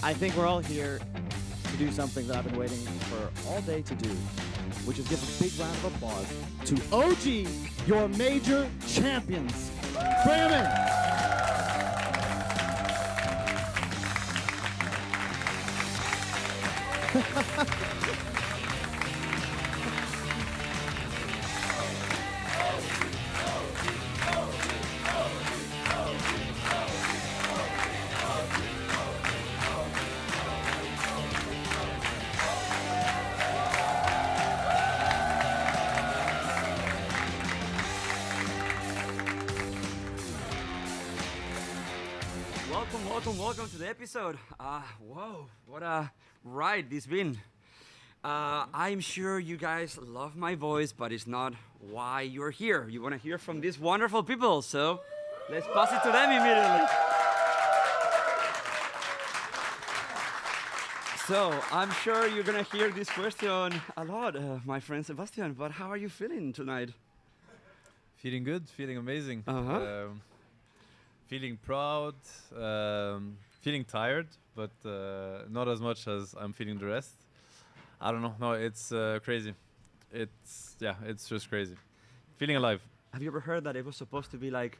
I think we're all here to do something that I've been waiting for all day to do, which is give a big round of applause to OG, your major champions. Bring them in. Welcome to the episode. Whoa, what a ride this been. I'm sure you guys love my voice, but it's not why you're here. You want to hear from these wonderful people, so let's pass it to them immediately. So, I'm sure you're going to hear this question a lot, my friend Sebastian, but how are you feeling tonight? Feeling good, feeling amazing. Feeling proud, feeling tired, but not as much as I'm feeling the rest. I don't know. No, it's crazy. It's just crazy. Feeling alive. Have you ever heard that it was supposed to be like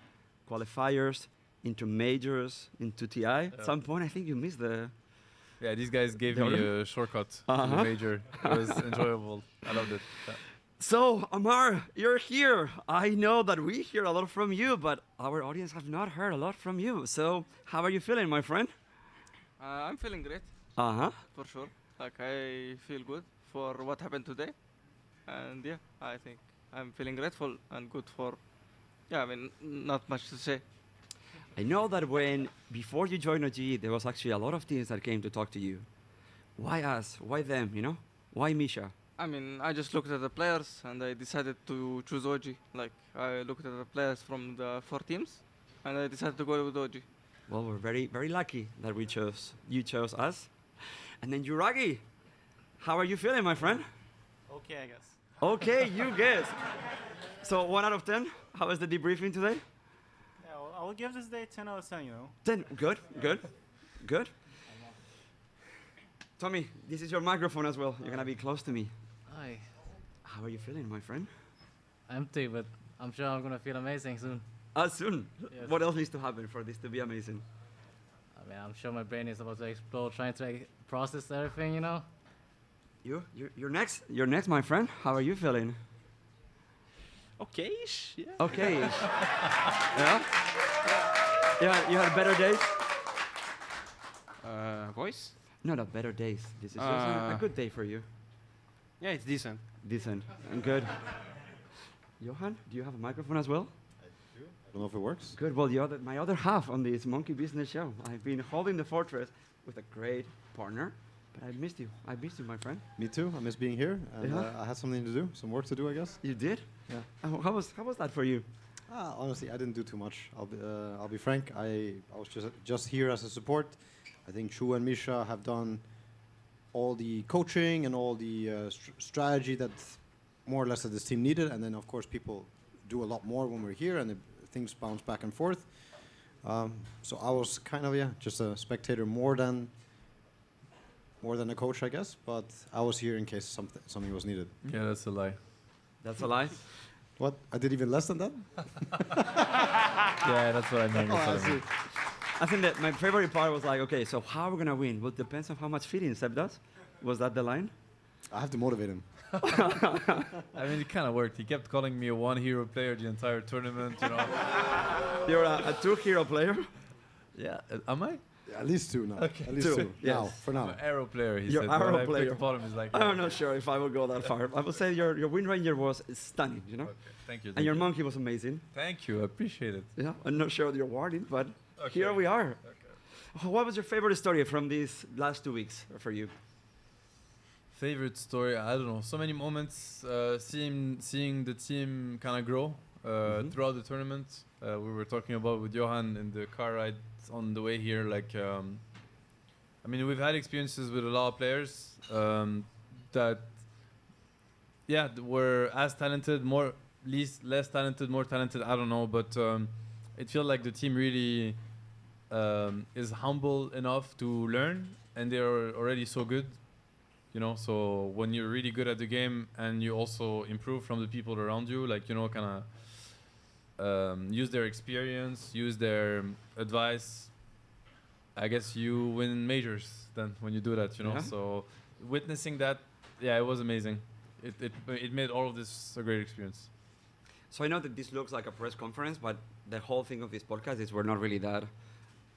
qualifiers into majors, into TI? At some point, I think you missed the... Yeah, these guys gave me a shortcut to the major. It was enjoyable. I loved it. Yeah. So, Ammar, you're here. I know that we hear a lot from you, but our audience have not heard a lot from you. So, how are you feeling, my friend? I'm feeling great. For sure. Like, I feel good for what happened today. And yeah, I think I'm feeling grateful and good for, not much to say. I know that before you joined OG, there was actually a lot of teams that came to talk to you. Why us? Why them, you know? Why Misha? I just looked at the players and I decided to choose OG. Like, I looked at the players from the 4 teams and I decided to go with OG. Well, we're very, very lucky that you chose us. And then Juragi, how are you feeling, my friend? Okay, I guess. Okay, you guess. So 1 out of 10, how was the debriefing today? Yeah, I will give this day 10 out of 10, 10, good. Tommy, this is your microphone as well. You're going to be close to me. Hi. How are you feeling, my friend? Empty, but I'm sure I'm gonna feel amazing soon. Soon? Yes. What else needs to happen for this to be amazing? I'm sure my brain is about to explode trying to process everything, You're next. You're next, my friend. How are you feeling? Okay-ish, yeah. Okay-ish. Yeah? Yeah, you had better days? Voice? No, better days. This is a good day for you. Yeah, it's decent. Decent and good. Johan, do you have a microphone as well? I do. I don't know if it works. Good. Well, my other half on this Monkey Business show. I've been holding the fortress with a great partner, but I missed you. I missed you, my friend. Me too. I miss being here, and I had something to do, some work to do, I guess. You did? Yeah. How was that for you? Honestly, I didn't do too much. I'll be frank. I was just here as a support. I think Chu and Misha have done all the coaching and all the strategy that more or less that this team needed, and then of course people do a lot more when we're here, and things bounce back and forth. So I was kind of just a spectator more than a coach, I guess. But I was here in case something was needed. Yeah, that's a lie. That's a lie. What? I did even less than that? Yeah, that's what I meant. I think that my favorite part was like, okay, so how are we going to win? Well, it depends on how much feeding Seb does. Was that the line? I have to motivate him. I mean, it kind of worked. He kept calling me a 1-hero player the entire tournament, You're a 2-hero player? Yeah, am I? Yeah, at least 2 now. Okay. At least 2. Yes. Now, for now. I'm an arrow player, he You're said. arrow When I player. picked upon him, he's like... I'm not sure if I will go that far. I would say your Wind Ranger was stunning, Okay, thank you. And your Monkey was amazing. Thank you, I appreciate it. Yeah, I'm not sure your wording, but here we are. Okay. What was your favorite story from these last 2 weeks for you? Favorite story? I don't know. So many moments. Seeing the team kind of grow throughout the tournament. We were talking about with Johan in the car ride on the way here. We've had experiences with a lot of players that were as talented, less talented, more talented. I don't know, but it feels like the team really is humble enough to learn and they're already so good. You know, so when you're really good at the game and you also improve from the people around you, like, you know, kind of use their experience, use their advice, I guess you win majors then when you do that, you know. Yeah. So witnessing that, yeah, it was amazing. It made all of this a great experience. So I know that this looks like a press conference, but the whole thing of this podcast is we're not really that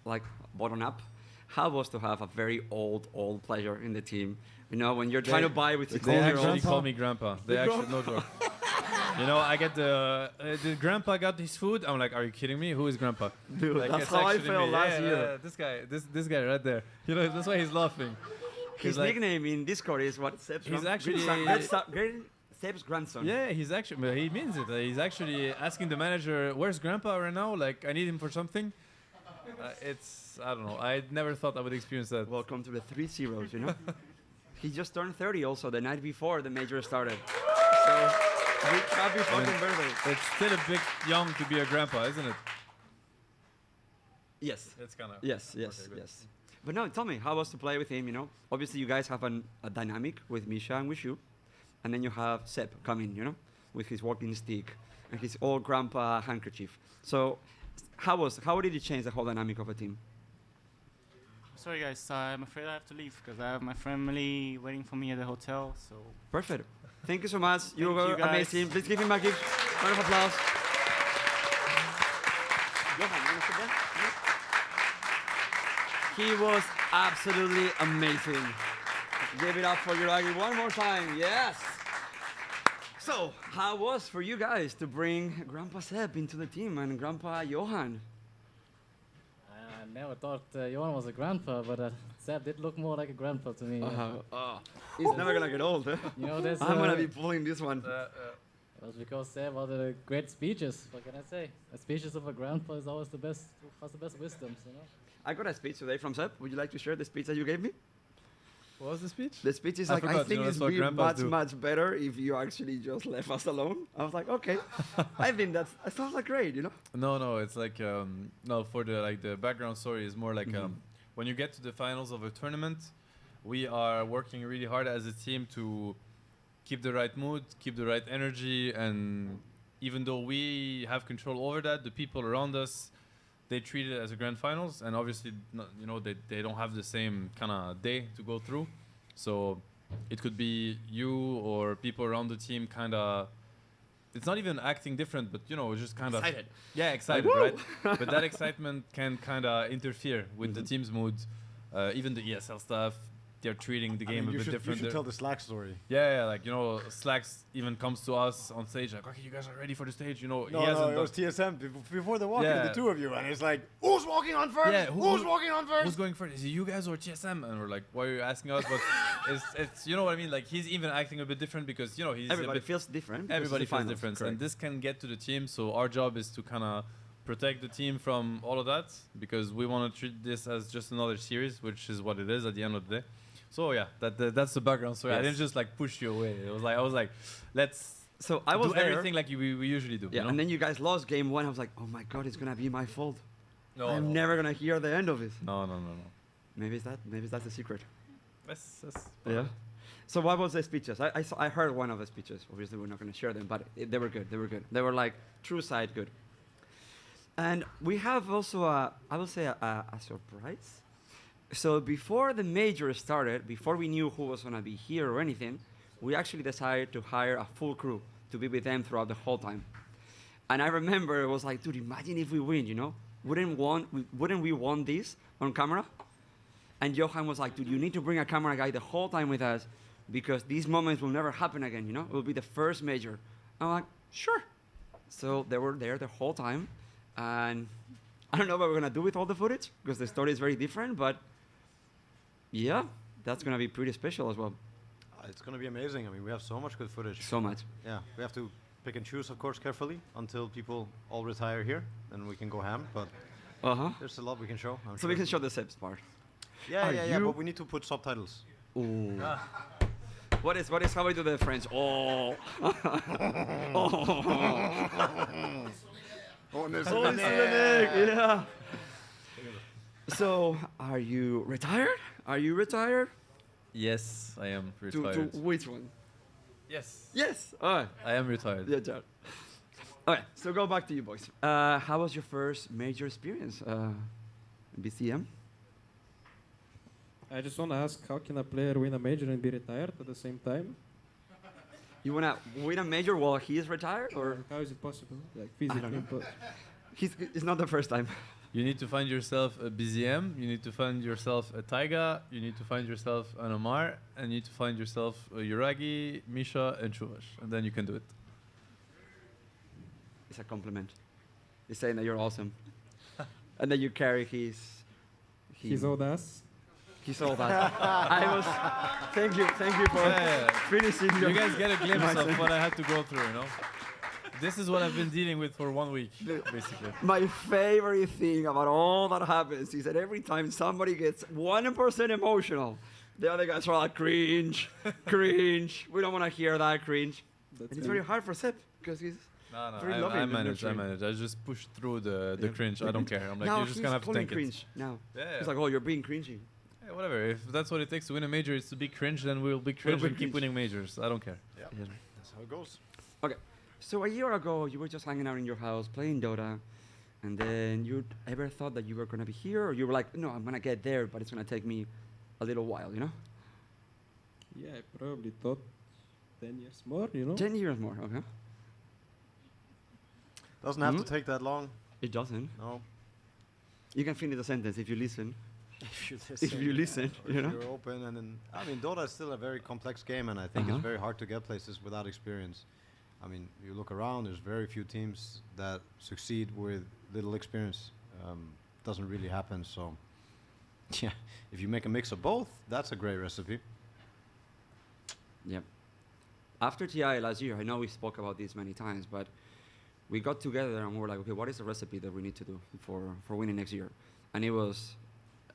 like bottom up. How was to have a very old player in the team? You know, when you're trying to buy with They 16-year-olds. actually call me grandpa. They actually, no joke. You know, I get the grandpa got his food. I'm like, are you kidding me? Who is grandpa? Dude, Like, that's it's how I actually felt me. last Yeah, year. this guy right there. You know, that's why he's laughing. His He's like- nickname in Discord is what? Seb's He's actually- Seb's grandson. Yeah, he's actually, but he means it. He's actually asking the manager, where's grandpa right now? Like, I need him for something. I don't know. I never thought I would experience that. Welcome to the 3 zeros, you know? He just turned 30 also the night before the major started. So, happy fucking birthday. It's still a bit young to be a grandpa, isn't it? Yes. It's kind of. Yes. good. But no, tell me, how was to play with him, you know? Obviously, you guys have a dynamic with Misha and with you. And then you have Seb coming, you know, with his walking stick and his old grandpa handkerchief. So, how did it change the whole dynamic of a team? Sorry guys, I'm afraid I have to leave because I have my family waiting for me at the hotel. So Perfect. Thank you so much. You Thank were you, guys. amazing. Please give him a gift. Round of applause. Johan, you wanna sit there? He was absolutely amazing. Give it up for Yuragi one more time. Yes. So, how was for you guys to bring Grandpa Seb into the team and Grandpa Johan? I never thought Johan was a grandpa, but Seb did look more like a grandpa to me. He's never gonna get old. You know, this I'm gonna be pulling this one. it was because Seb had great speeches. What can I say? The speeches of a grandpa is always the best, has the best wisdoms, you know. I got a speech today from Seb. Would you like to share the speech that you gave me? What was the speech? The speech is I like, I forgot, think you know, it's that's what be grandpas much, do. much better if you actually just left us alone. I was like, okay. I think that sounds like great, you know? No, it's like no, for the background story is more like when you get to the finals of a tournament, we are working really hard as a team to keep the right mood, keep the right energy, and even though we have control over that, the people around us, they treat it as a grand finals, and obviously, you know, they don't have the same kind of day to go through. So it could be you or people around the team kind of, it's not even acting different, but, you know, just kind of Excited. Yeah, excited, right? But that excitement can kind of interfere with the team's mood. Even the ESL staff, they're treating the game a bit different. You should They're- tell the Slack story. yeah, like, you know, Slacks even comes to us on stage like, okay, you guys are ready for the stage, you know. No, he hasn't it done- was TSM before the walk Yeah. the two of you, and it's like, who's walking on first? Yeah, who's walking on first? Who's going first? Is it you guys or TSM? And we're like, why are you asking us? But it's you know what I mean? Like, he's even acting a bit different because, you know, he's Everybody a bit, feels different. because everybody it's the feels finals, different. correct. And this can get to the team. So our job is to kind of protect the team from all of that because we want to treat this as just another series, which is what it is at the end of the day. So yeah, that's the background story. I Yes. didn't just like push you away. It was like I was like, let's So I was do there. everything like we usually do. Yeah, you know? and then you guys lost game 1. I was like, oh my god, it's gonna be my fault. no, I'm never gonna hear the end of it. No. Maybe that's the secret. That's Yeah. So what was the speeches? I heard one of the speeches. Obviously, we're not gonna share them, but they were good. They were good. They were like true side good. And we have also I will say a surprise. So before the major started, before we knew who was gonna be here or anything, we actually decided to hire a full crew to be with them throughout the whole time. And I remember it was like, dude, imagine if we win, you know? Wouldn't we want this on camera? And Johan was like, dude, you need to bring a camera guy the whole time with us because these moments will never happen again, you know? It will be the first major. I'm like, sure. So they were there the whole time. And I don't know what we're gonna do with all the footage because the story is very different, but yeah, that's gonna be pretty special as well. It's going to be amazing. I mean, we have so much good footage. So much. Yeah, we have to pick and choose, of course, carefully until people all retire here. Then we can go ham. But there's a lot we can show. I'm So sure. we can show the Seb's part. Yeah, Are yeah. you- But we need to put subtitles. Ooh. What is how we do the French? Oh. Yeah. So, are you retired? Are you retired? Yes, I am To retired. which one? Yes. Yes. All right. I am retired. Yeah, Jared. All right. So go back to you boys. How was your first major experience? BCM? I just want to ask, how can a player win a major and be retired at the same time? You wanna win a major while he is retired, or How is it possible? Like I don't physically, know. but it's not the first time? You need to find yourself a BZM, you need to find yourself a Taiga, you need to find yourself an Ammar, and you need to find yourself a Yuragi, Misha, and Chuvash. And then you can do it. It's a compliment. He's saying that you're awesome, and that you carry his old ass. He's all that. Thank you for finishing your. You guys get a glimpse my- of what I had to go through, you know? This is what I've been dealing with for 1 week, basically. My favorite thing about all that happens is that every time somebody gets 1% emotional, the other guys are like, cringe, cringe. We don't want to hear that cringe. That's And it's very hard for Sep because he's. No, Very I loving and manage. nurturing. I just push through the Yeah, cringe. I don't care. I'm like, now you're just he's gonna have to calling tank cringe now. it. Yeah, He's like, oh, you're being cringy. yeah, whatever. If that's what it takes to win a major, is to be cringe, then we'll be cringe be and keep cringe. winning majors. I don't care. Yeah, Yeah. that's how it goes. So a year ago, you were just hanging out in your house playing Dota, and then you ever thought that you were gonna be here, or you were like, no, I'm gonna get there, but it's gonna take me a little while, you know? Yeah, I probably thought 10 years more, you know? 10 years more, okay? Doesn't have Mhm. to take that long. It doesn't. No. You can finish the sentence if you listen. If you If you listen, or you if know? you're open, and then I mean, Dota is still a very complex game, and I think Uh-huh. it's very hard to get places without experience. I mean, you look around, there's very few teams that succeed with little experience. Doesn't really happen. So, yeah, if you make a mix of both, that's a great recipe. Yep. After TI last year, I know we spoke about this many times, but we got together and we were like, okay, what is the recipe that we need to do for winning next year? And it was,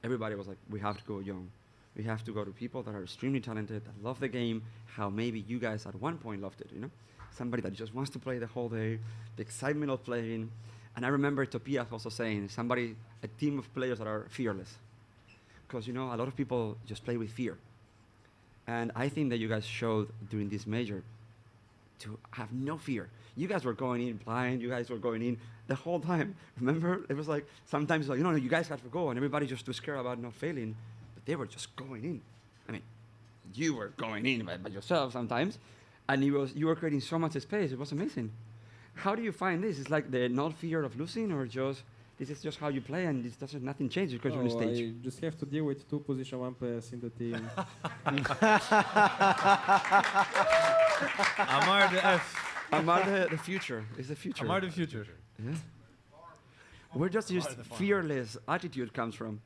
everybody was like, we have to go young. We have to go to people that are extremely talented, that love the game, how maybe you guys at one point loved it, you know? Somebody that just wants to play the whole day, the excitement of playing. And I remember Topias also saying, a team of players that are fearless. Because, you know, a lot of people just play with fear. And I think that you guys showed during this major to have no fear. You guys were going in blind, you guys were going in the whole time. Remember? It was like, sometimes like, no, you guys have to go, and everybody just was scared about not failing. But they were just going in. I mean, you were going in by yourself sometimes, and you were creating so much space. It was amazing. How do you find this? It's like the not fear of losing, or just this is just how you play, and this doesn't nothing changes because you're on stage. I just have to deal with 2 position 1 players in the team. Ammar the F. Ammar the future. Is the future. Ammar the future. Yeah. Where does this fearless attitude comes from?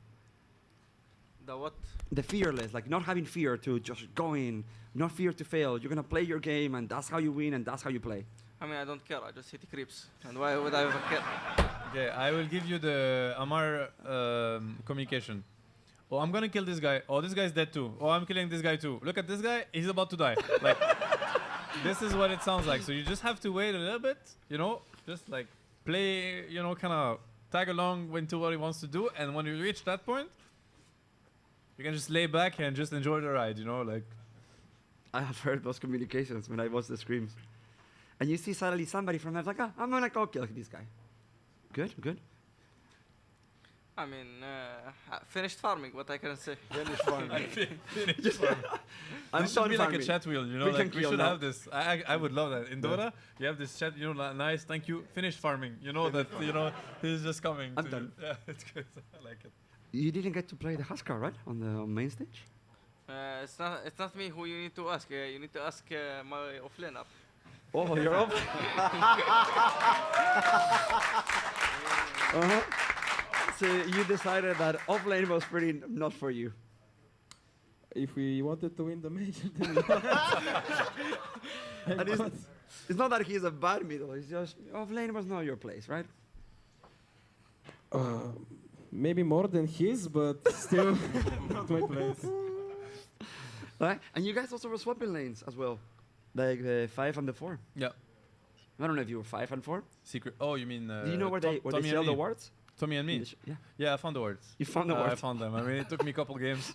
The what? The fearless, like not having fear to just go in, not fear to fail. You're gonna play your game, and that's how you win, and that's how you play. I mean, I don't care. I just hit creeps. And why would I ever care? Okay, I will give you the Ammar communication. Oh, I'm gonna kill this guy. Oh, this guy's dead too. Oh, I'm killing this guy too. Look at this guy. He's about to die. Like, this is what it sounds like. So you just have to wait a little bit, you know, just like play, you know, kind of tag along into what he wants to do. And when you reach that point, you can just lay back and just enjoy the ride, you know, like. I have heard those communications when I watch the screams. And you see suddenly somebody from there like, I'm gonna go kill this guy. Good, good. I mean, finished farming, what I can say. Finish farming. I'm This should done be like a farming. chat wheel, you know, We like can we kill should now. have this. I would love that. In Dota, you have this chat, you know, nice, thank you, finish farming. You know that, you know, he's just coming. I'm to done. Yeah, it's good. I like it. You didn't get to play the Huskar, right? On the main stage? It's not me who you need to ask. You need to ask my offlaner. Oh, you're up. Uh-huh. So you decided that offlane was pretty not for you. If we wanted to win the major, then And it's not that he's a bad middle, it's just offlane was not your place, right? maybe more than his, but still not my place. Right? And you guys also were swapping lanes as well. Like the 5 and the 4. Yeah. I don't know if you were 5 and 4. Secret. Oh, you mean? Do you know where they Tommy sell and the me. wards? Tommy and me. Yeah. Yeah, I found the words. You found the I wards. found them. I mean, it took me a couple games.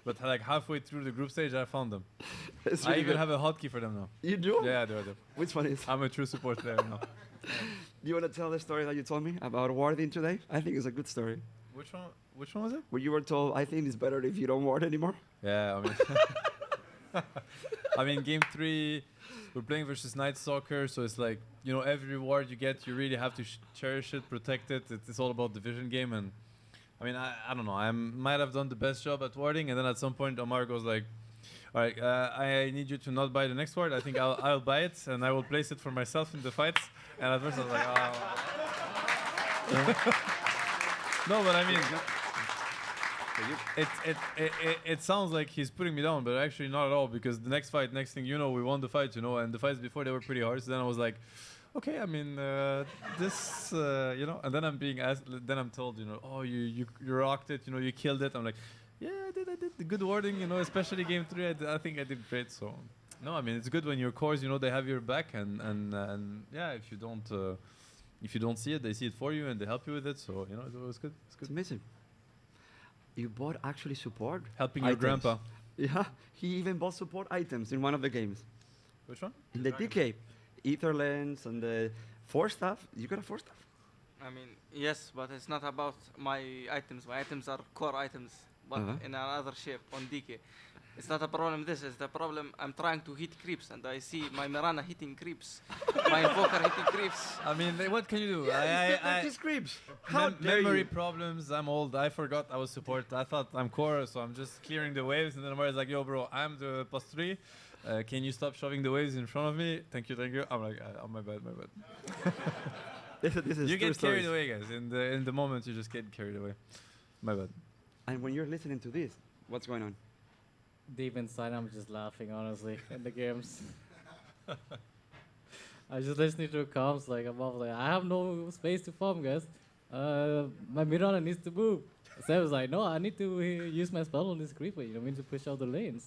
But like halfway through the group stage, I found them. It's I really even good. have a hotkey for them now. You do? Yeah, I do. Which one is? I'm a true support player now. Do you want to tell the story that you told me about warding today? I think it's a good story. Which one? Which one was it? Where you were told, I think it's better if you don't ward anymore. Yeah, I mean, I mean, game 3, we're playing versus Night Stalker, so it's like, you know, every reward you get, you really have to cherish it, protect it. It's all about the vision game, and I mean, I don't know. I might have done the best job at warding, and then at some point, Ammar goes like, "All right, I need you to not buy the next ward. I think I'll buy it, and I will place it for myself in the fights." And at first, I was like, "Oh." No, but I mean. It sounds like he's putting me down, but actually not at all, because the next thing you know, we won the fight, you know, and the fights before they were pretty hard. So then I was like, okay, I mean, this, you know, and then I'm being asked, then I'm told, you know, oh, you rocked it, you know, you killed it. I'm like, yeah, I did the good warding, you know, especially game 3. I think I did great. So no, I mean, it's good when your cores, you know, they have your back, and yeah, if you don't see it, they see it for you and they help you with it. So you know, it was good. It's good. It's amazing. You bought actually support Helping your items. grandpa. Yeah, he even bought support items in one of the games. Which one? In the DK, ether lens and the 4 stuff. You got a 4 stuff? I mean, yes, but it's not about my items. My items are core items, but in another shape on DK. It's not a problem. This is the problem. I'm trying to hit creeps, and I see my Mirana hitting creeps, my Invoker hitting creeps. I mean, what can you do? His creeps. How dare memory you? problems. I'm old. I forgot I was support. I thought I'm core, so I'm just clearing the waves. And then Ammar is like, "Yo, bro, I'm the +3. Can you stop shoving the waves in front of me? Thank you, thank you." I'm like, "Oh, my bad, my bad." This is You true get carried stories. away, guys. In the moment, you just get carried away. My bad. And when you're listening to this, what's going on? Deep inside, I'm just laughing, honestly, in the games. I just listening to comms, like, I'm all like, I have no space to farm, guys. My Mirana needs to move. Sam was like, no, I need to use my spell on this creeper, you know, I mean, to push out the lanes.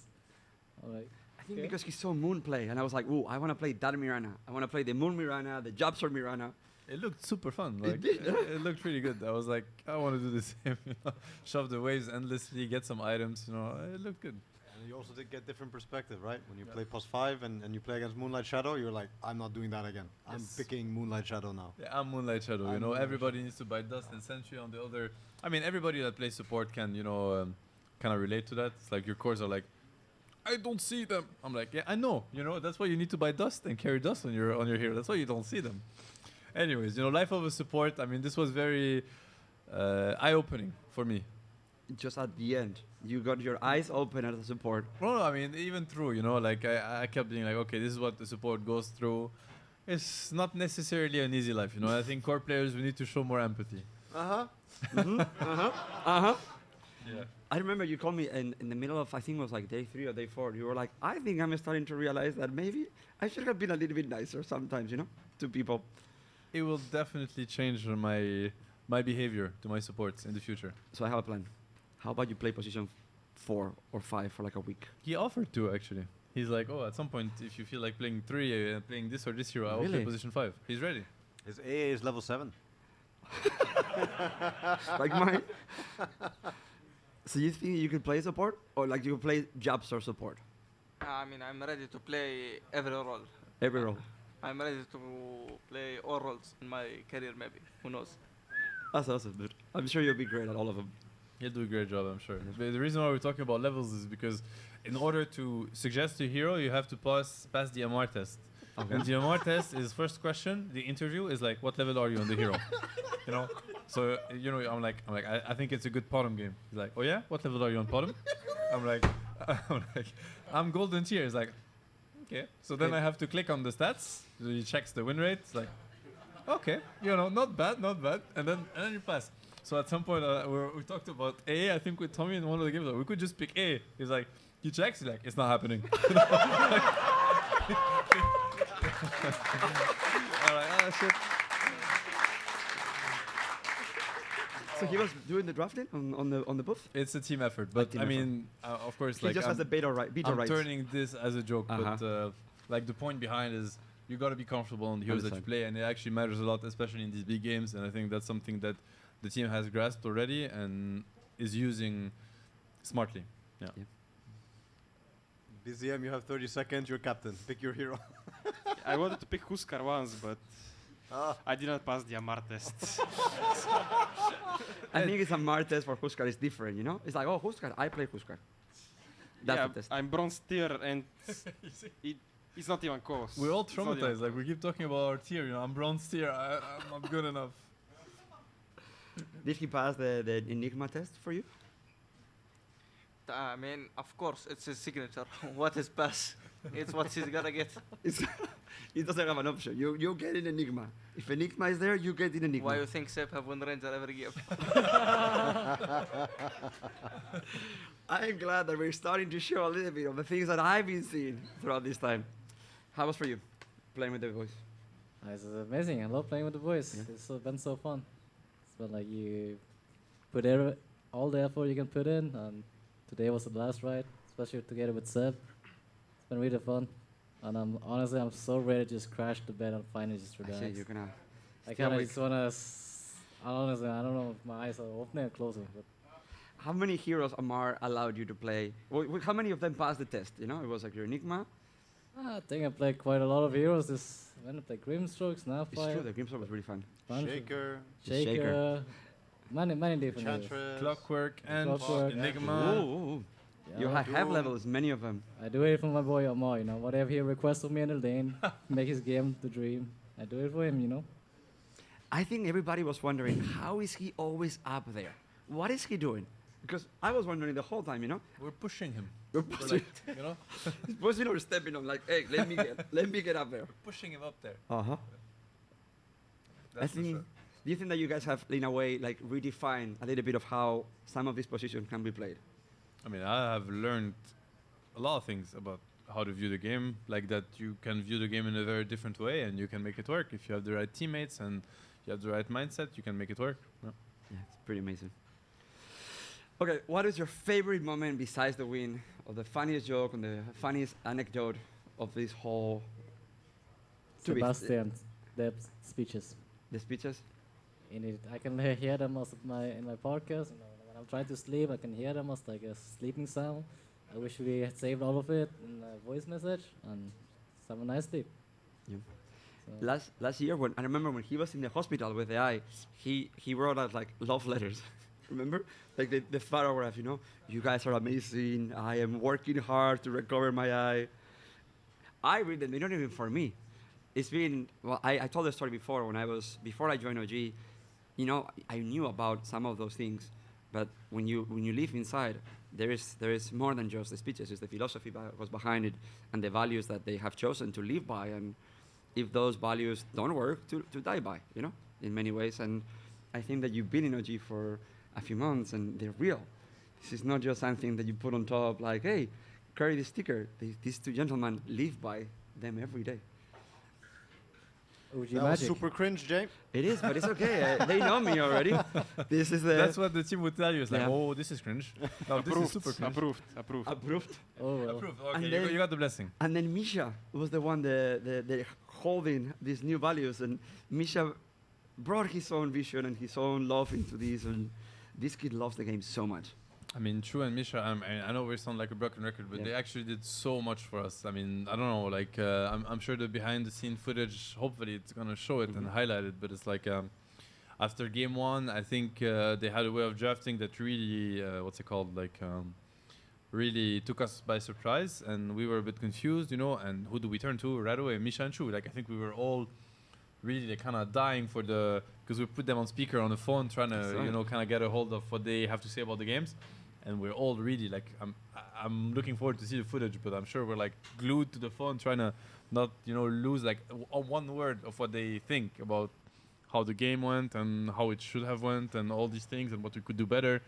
I'm like, I think because he saw Moon play, and I was like, ooh, I want to play that Mirana. I want to play the Moon Mirana, the Jobster Mirana. It looked super fun. Like, It did, yeah. it looked pretty good. I was like, I want to do the same. You know? Shove the waves endlessly, get some items. You know, it looked good. And you also did get different perspective, right? When you play +5 and you play against Moonlight Shadow, you're like, I'm not doing that again. I'm Yes. picking Moonlight Shadow now. Yeah, I'm Moonlight Shadow. I'm You know, Moonlight everybody needs to buy Dust and Sentry on the other. I mean, everybody that plays support can, you know, kind of relate to that. It's like your cores are like, I don't see them. I'm like, yeah, I know. You know, that's why you need to buy Dust and carry Dust on your hero. That's why you don't see them. Anyways, you know, life of a support. I mean, this was very eye-opening for me. Just at the end, you got your eyes open as a support. No, I mean, even through, you know, like I kept being like, okay, this is what the support goes through. It's not necessarily an easy life, you know. I think core players, we need to show more empathy. Yeah. I remember you called me in the middle of, I think it was like day 3 or day 4. You were like, I think I'm starting to realize that maybe I should have been a little bit nicer sometimes, you know, to people. It will definitely change my behavior to my supports in the future. So I have a plan. How about you play position 4 or 5 for like a week? He offered to, actually. He's like, oh, at some point, if you feel like playing 3, playing this or this hero, I'll play Really? position 5. He's ready. His AA is level 7. Like mine. So you think you could play support? Or like you could play jobs or support? I mean, I'm ready to play every role. Every role. I'm ready to play all roles in my career, maybe. Who knows? That's awesome, dude. I'm sure you'll be great at all of them. He'll do a great job, I'm sure. The reason why we're talking about levels is because in order to suggest a hero, you have to pass the Ammar test. Okay. And the Ammar test is first question, the interview is like, what level are you on the hero? You know? So, you know, I'm like, I think it's a good bottom game. He's like, oh yeah? What level are you on bottom? I'm like, I'm golden tier. He's like, okay. So then I have to click on the stats. So he checks the win rate. It's like, okay, you know, not bad. And then you pass. So at some point, we talked about A, I think with Tommy in one of the games, like, we could just pick A. He's like, he checks, he's like, it's not happening. I'm like, oh shit. So he was doing the drafting on the booth? It's a team effort, but team I mean, of course, He like just has the beta I'm rights. turning this as a joke, but like the point behind is you got to be comfortable on the heroes that you Understand. play, and it actually matters a lot, especially in these big games. And I think that's something that the team has grasped already and is using smartly. Yeah. BZM, you have 30 seconds. You're captain. Pick your hero. I wanted to pick Huskar once, but I did not pass the Ammar test. I think it's Ammar test for Huskar is different, you know? It's like, oh, Huskar, I play Huskar. That's Yeah, the test. I'm bronze tier and it's not even close. We're all It's not even traumatized. Like we close. keep talking about our tier. You know, I'm bronze tier. I'm not good enough. Did he pass the Enigma test for you? I mean, of course, it's his signature. What is pass? It's what he's gonna get. He doesn't have an option. You get in Enigma. If Enigma is there, you get in Enigma. Why you think Sep have win Ranger every game? I'm glad that we're starting to show a little bit of the things that I've been seeing throughout this time. How was for you, playing with the boys? It's amazing. I love playing with the boys. Yeah. It's been so fun. It's been like you put all the effort you can put in, and today was the last ride, especially together with Seb. It's been really fun. And I'm so ready to just crash the bed and finally just I relax. see you're gonna. I stay kind of awake. just wanna. Honestly, I don't know if my eyes are opening or closing, but How many heroes Ammar allowed you to play? How many of them passed the test? You know, it was like your Enigma. I think I played quite a lot of heroes. When I played Grimstrokes, now It's true, the Grimstar was really fun. Shaker, Shaker, many different heroes. Enchantress. Clockwork and Clockwork. Enigma. Ooh. You Yeah, have levels, many of them. I do it for my boy Ammar, you know. Whatever he requests of me in the lane, make his game the dream. I do it for him, you know. I think everybody was wondering, how is he always up there? What is he doing? Because I was wondering the whole time, you know? We're pushing him. We're We're pushing, like, you know, he's pushing or stepping on, like, hey, let me get up there. pushing him up there. Uh-huh. That's for think, sure. do you think that you guys have, in a way, like, redefined a little bit of how some of these positions can be played? I mean, I have learned a lot of things about how to view the game, like that you can view the game in a very different way and you can make it work. If you have the right teammates and you have the right mindset, you can make it work. Yeah. Yeah, it's pretty amazing. Okay, what is your favorite moment besides the win, or the funniest joke, and the funniest anecdote of this whole Sebastian, the speeches. the speeches? I can hear them as in my podcast. You know, when I'm trying to sleep, I can hear them as like a sleeping sound. I wish we had saved all of it in a voice message, and just have a nice sleep. Yeah. So Last year, I remember when he was in the hospital with the eye, he wrote out like love letters. Remember, like the paragraph, you know, you guys are amazing. I am working hard to recover my eye. I read them. They're not even for me. It's been I told the story before before I joined OG. You know, I knew about some of those things, but when you live inside, there is more than just the speeches. It's the philosophy was behind it, and the values that they have chosen to live by, and if those values don't work, to die by. You know, in many ways. And I think that you've been in OG for a few months, and they're real. This is not just something that you put on top, like, hey, carry this sticker. These two gentlemen live by them every day. OG That was Magic. super cringe, Jay. It is, but it's okay. They know me already. This is the That's what the team would tell you. It's like, Yeah. oh, this is cringe. No, this is super cringe. Approved. approved. Oh well. Approved. And Okay, then- you got the blessing. And then Misha was the one the holding these new values, and Misha brought his own vision and his own love into this, and this kid loves the game so much. I mean, True and Misha, I know we sound like a broken record, but Yeah. they actually did so much for us. I mean, I don't know, like, I'm sure the behind-the-scene footage, hopefully it's going to show it and highlight it, but it's like, after game one, I think they had a way of drafting that really, really took us by surprise, and we were a bit confused, you know, and who do we turn to right away? Misha and True. Like, I think we were all really kind of dying for because we put them on speaker on the phone, trying That's to, right. you know, kind of get a hold of what they have to say about the games. And we're all really like, I'm looking forward to see the footage, but I'm sure we're like glued to the phone, trying to not, you know, lose like one word of what they think about how the game went and how it should have went and all these things and what we could do better.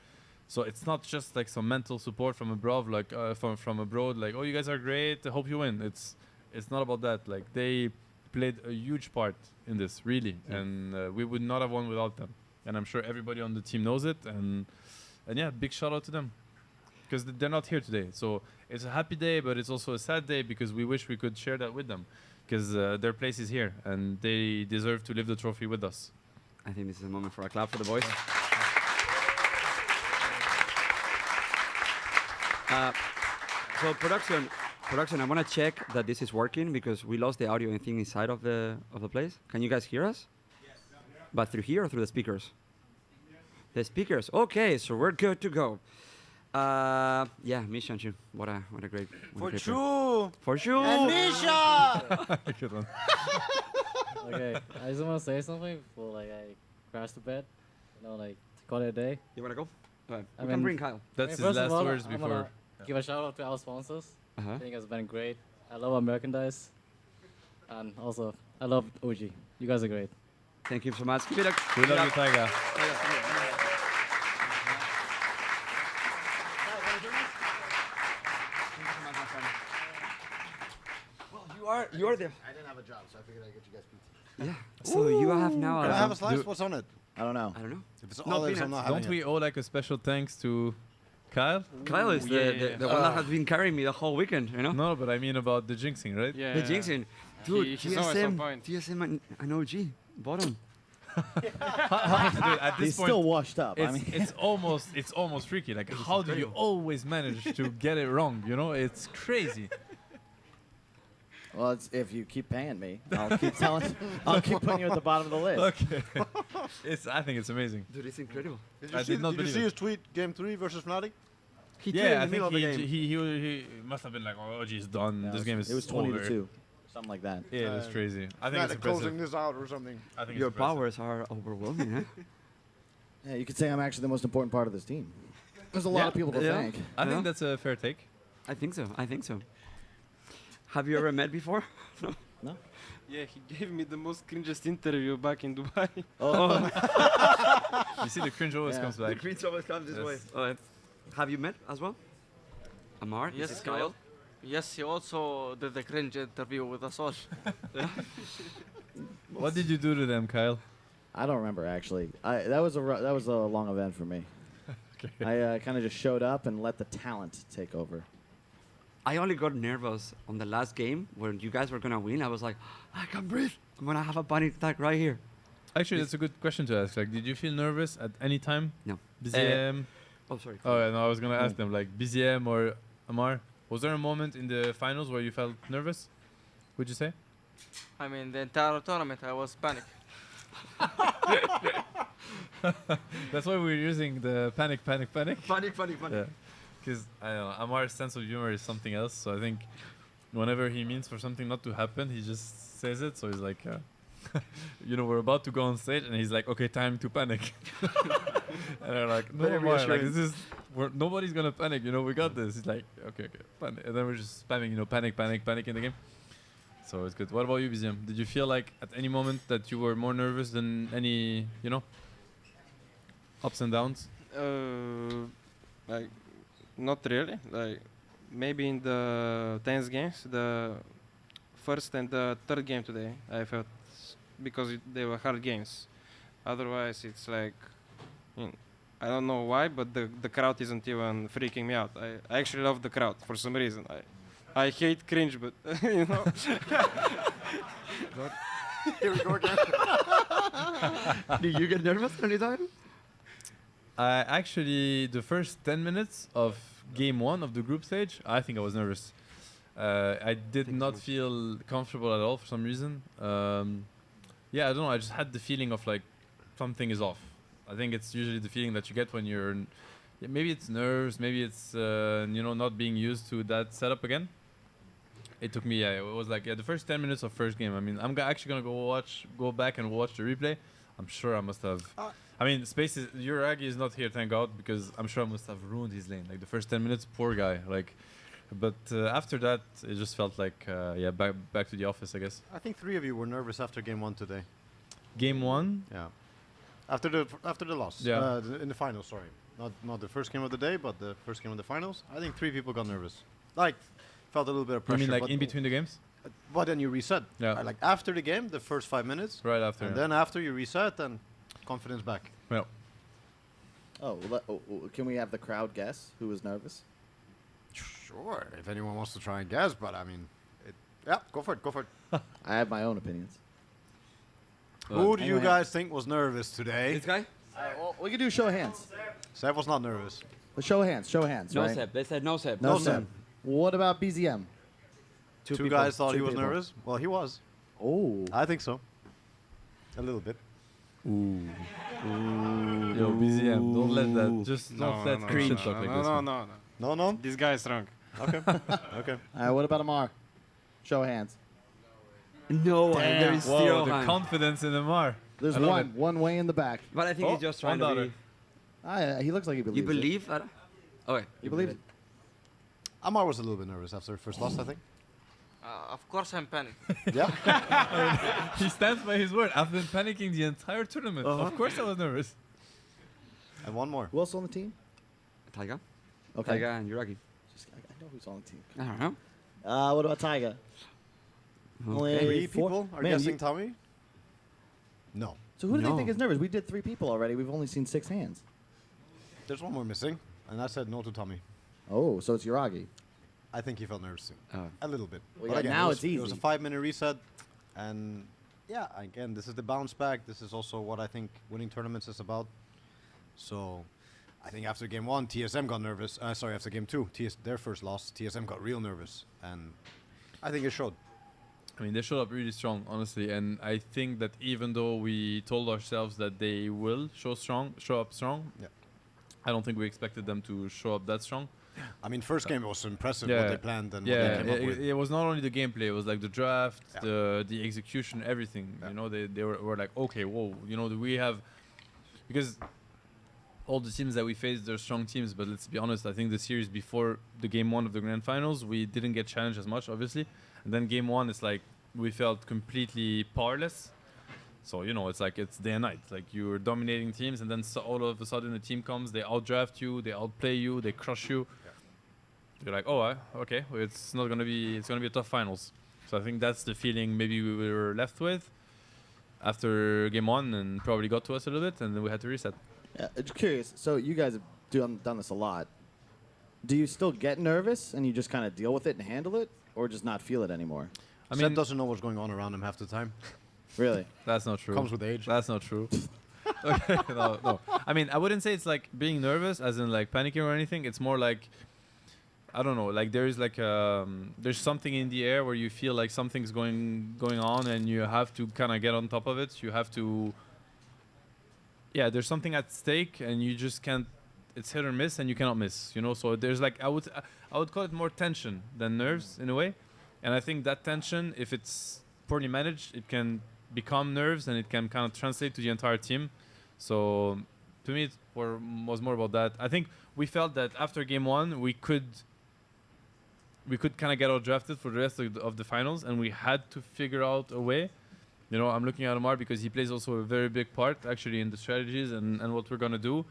So it's not just like some mental support from abroad, like from abroad, like, oh, you guys are great, I hope you win. It's not about that. Like, they played a huge part in this, really, and we would not have won without them. And I'm sure everybody on the team knows it. And yeah, big shout out to them, because they're not here today. So it's a happy day, but it's also a sad day because we wish we could share that with them, because their place is here and they deserve to lift the trophy with us. I think this is a moment for a clap for the boys. So Production, I want to check that this is working because we lost the audio thing inside of the place. Can you guys hear us? Yes. But through here or through the speakers? The speakers. Okay, so we're good to go. Yeah, Misha and you. What a great. For sure. For sure. And Misha. Good one. Okay, I just want to say something before I crash the bed. To call it a day. You want to go? I We can bring Kyle. That's his first of last all, words I'm before. gonna give a shout out to our sponsors. Uh-huh. I think it's been great. I love our merchandise. And also, I love OG. You guys are great. Thank you so much. Give it a We love you, Taiga. Well, you are there. I didn't have a job, so I figured I'd get you guys pizza. Yeah. So you have now. Can I have a slice? What's on it? I don't know. I don't know. If it's No olives, I'm peanuts. not having Don't we owe like a special thanks to Kyle? Kyle is the one that has been carrying me the whole weekend, you know? No, but I mean about the jinxing, right? Yeah. The jinxing. Dude, He's always on point. TSM and OG. Bottom. Dude, at this He's point, still washed up. I it's, mean, it's almost freaky. Like, how do you always manage to get it wrong? You know, it's crazy. well, it's, if you keep paying me, I'll keep telling. I'll keep putting you at the bottom of the list. Okay. I think it's amazing. Dude, it's incredible. I did not Did you believe see it. his tweet? Game 3 versus Fnatic. He Yeah, I in the middle think of the game. he must have been like, oh, OG is done. Yeah, This game is It was 20 over. to 2, something like that. Yeah, it's crazy. I think it's Fnatic closing impressive. this out or something. I think Your it's impressive. powers are overwhelming, huh? Yeah, you could say I'm actually the most important part of this team. There's a lot of people to Yeah. thank. I Yeah. think that's a fair take. I think so. I think so. Have you ever met before? No? Yeah, he gave me the most cringiest interview back in Dubai. Oh, You see, the cringe always Yeah. comes The back. Queens always comes this Yes. way. Have you met as well? Ammar? Yes, This is Kyle. Yes, he also did the cringe interview with us all. What did you do to them, Kyle? I don't remember actually. That was a long event for me. I kind of just showed up and let the talent take over. I only got nervous on the last game when you guys were gonna win. I was like, I can't breathe. I'm gonna have a panic attack right here. Actually, that's a good question to ask. Like, did you feel nervous at any time? No. BZM? Oh, sorry. Oh, yeah, no, I was gonna ask them. Like, BZM or Ammar? Was there a moment in the finals where you felt nervous? Would you say? I mean, the entire tournament, I was panic. That's why we're using the panic. Panic. Yeah. Because I don't know, Ammar's sense of humor is something else. So I think whenever he means for something not to happen, he just says it. So he's like, we're about to go on stage, and he's like, okay, time to panic. And they're like, no, Very Ammar, like reassuring. nobody's gonna panic. We got this. He's like, okay, panic. And then we're just spamming, panic in the game. So it's good. What about you, BZM? Did you feel like at any moment that you were more nervous than any, ups and downs? Like, not really. Like, maybe in the tense games, the first and the third game today, I felt because they were hard games. Otherwise, it's like, I don't know why, but the crowd isn't even freaking me out. I actually love the crowd for some reason. I hate cringe, but Here we go again. Do you get nervous anytime? Actually, the first 10 minutes of game 1 of the group stage, I think I was nervous. I did not feel comfortable at all for some reason. I don't know. I just had the feeling of like something is off. I think it's usually the feeling that you get when you're, maybe it's nerves, maybe it's not being used to that setup again. It took me, it was like the first 10 minutes of first game. I mean, I'm actually gonna go back and watch the replay. I'm sure I must have. I mean, Uragi is not here, thank God, because I'm sure I must have ruined his lane. Like the first 10 minutes, poor guy. Like, but after that, it just felt like back to the office, I guess. I think 3 of you were nervous after game 1 today. Game 1. Yeah. After the loss. Yeah. In the finals, sorry. Not the first game of the day, but the first game of the finals. I think 3 people got nervous. Like, felt a little bit of You pressure. mean like but in between the games? But then you reset. Yeah. Like after the game, the first 5 minutes. Right after. And yeah. then after you reset and confidence back. Well, Can we have the crowd guess who was nervous? Sure, if anyone wants to try and guess, but I mean, go for it. I have my own opinions. Who do you Anyway. guys think was nervous today? This guy? We can do show of hands. Seb was not nervous. Show of hands, No right? Seb. They said no Seb. No No Seb. Seb. What about BZM? Two guys thought he was nervous. Well, he was. Oh. I think so. A little bit. Ooh. Yo, BZM, don't let that. Just don't let Christian talk like this. No. This guy is wrong. Okay. Okay. All right, what about Ammar? Show of hands. No, Damn. there is Whoa, zero. the confidence in Ammar. There's one way in the back. But I think he's just trying to be. He looks like he believes You believe that? Okay. You believe it? Ammar was a little bit nervous after first loss, I think. Of course, I'm panicked. Yeah. He stands by his word. I've been panicking the entire tournament. Of course I was nervous. And one more. Who else on the team? Taiga. Okay. Taiga and Yuragi. I know who's on the team. I don't know. What about Taiga? Only Three four? people are Man, guessing Tommy? No. So who do they No. think is nervous? We did 3 people already. We've only seen 6 hands. There's one more missing, and I said no to Tommy. Oh, so it's Yuragi. I think he felt nervous too. A little bit. Well, But yeah, again, now it was, it's It was a easy. 5-minute reset, and yeah, again, this is the bounce back. This is also what I think winning tournaments is about. So, I think after game 1, TSM got nervous. Sorry, after game 2, their first loss, TSM got real nervous, and I think it showed. I mean, they showed up really strong, honestly, and I think that even though we told ourselves that they will show up strong, Yeah. I don't think we expected them to show up that strong. I mean, first game was impressive Yeah. what they planned and Yeah, what they came up with. it was not only the gameplay; it was like the draft, Yeah. the execution, everything. Yeah. You know, they were like, okay, whoa, you know, we have, because all the teams that we faced, they're strong teams. But let's be honest, I think the series before the game 1 of the grand finals, we didn't get challenged as much, obviously, and then game 1, it's like we felt completely powerless. So, you know, it's like it's day and night. Like you're dominating teams, and then all of a sudden a team comes, they outdraft you, they outplay you, they crush you. You're like, oh, okay, well, it's gonna be a tough finals. So I think that's the feeling maybe we were left with after game 1, and probably got to us a little bit, and then we had to reset. Yeah, just curious. So you guys have done this a lot. Do you still get nervous and you just kind of deal with it and handle it, or just not feel it anymore? I Seth mean, doesn't know what's going on around him half the time. Really? that's not true. Comes with age. That's not true. Okay, no. I mean, I wouldn't say it's like being nervous, as in like panicking or anything. It's more like, I don't know, like there is like there's something in the air where you feel like something's going on, and you have to kind of get on top of it. You have to, yeah, there's something at stake, and you just can't. It's hit or miss, and you cannot miss. You know, so there's like I would call it more tension than nerves in a way, and I think that tension, if it's poorly managed, it can become nerves, and it can kind of translate to the entire team. So to me, it was more about that. I think we felt that after game 1, we could kind of get out drafted for the rest of the finals, and we had to figure out a way. You know, I'm looking at Ammar because he plays also a very big part actually in the strategies and what we're gonna do.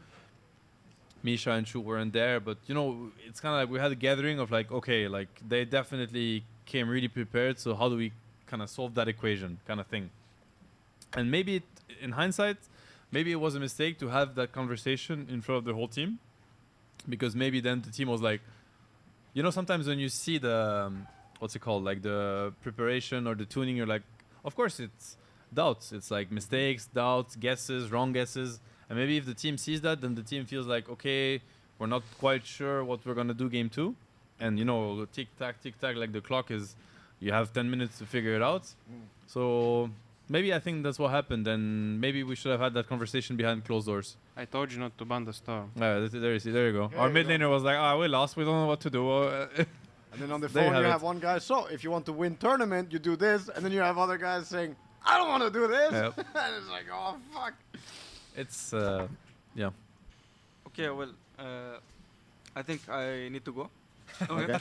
Misha and Chu weren't there, but you know, it's kind of like we had a gathering of like, okay, like they definitely came really prepared. So how do we kind of solve that equation, kind of thing? And maybe in hindsight, maybe it was a mistake to have that conversation in front of the whole team, because maybe then the team was like, you know, sometimes when you see the what's it called, like the preparation or the tuning, you're like, of course it's doubts. It's like mistakes, doubts, guesses, wrong guesses. And maybe if the team sees that, then the team feels like, okay, we're not quite sure what we're gonna do game 2, and you know, tick tack, like the clock is, you have 10 minutes to figure it out. So maybe I think that's what happened, and maybe we should have had that conversation behind closed doors. I told you not to ban the storm. There you go. Our mid laner was like, we lost, we don't know what to do. And then on the There you phone, you have have it. one guy, so if you want to win tournament, you do this. And then you have other guys saying, I don't want to do this. Yep. And it's like, oh, fuck. It's, yeah. Okay, well, I think I need to go. Okay.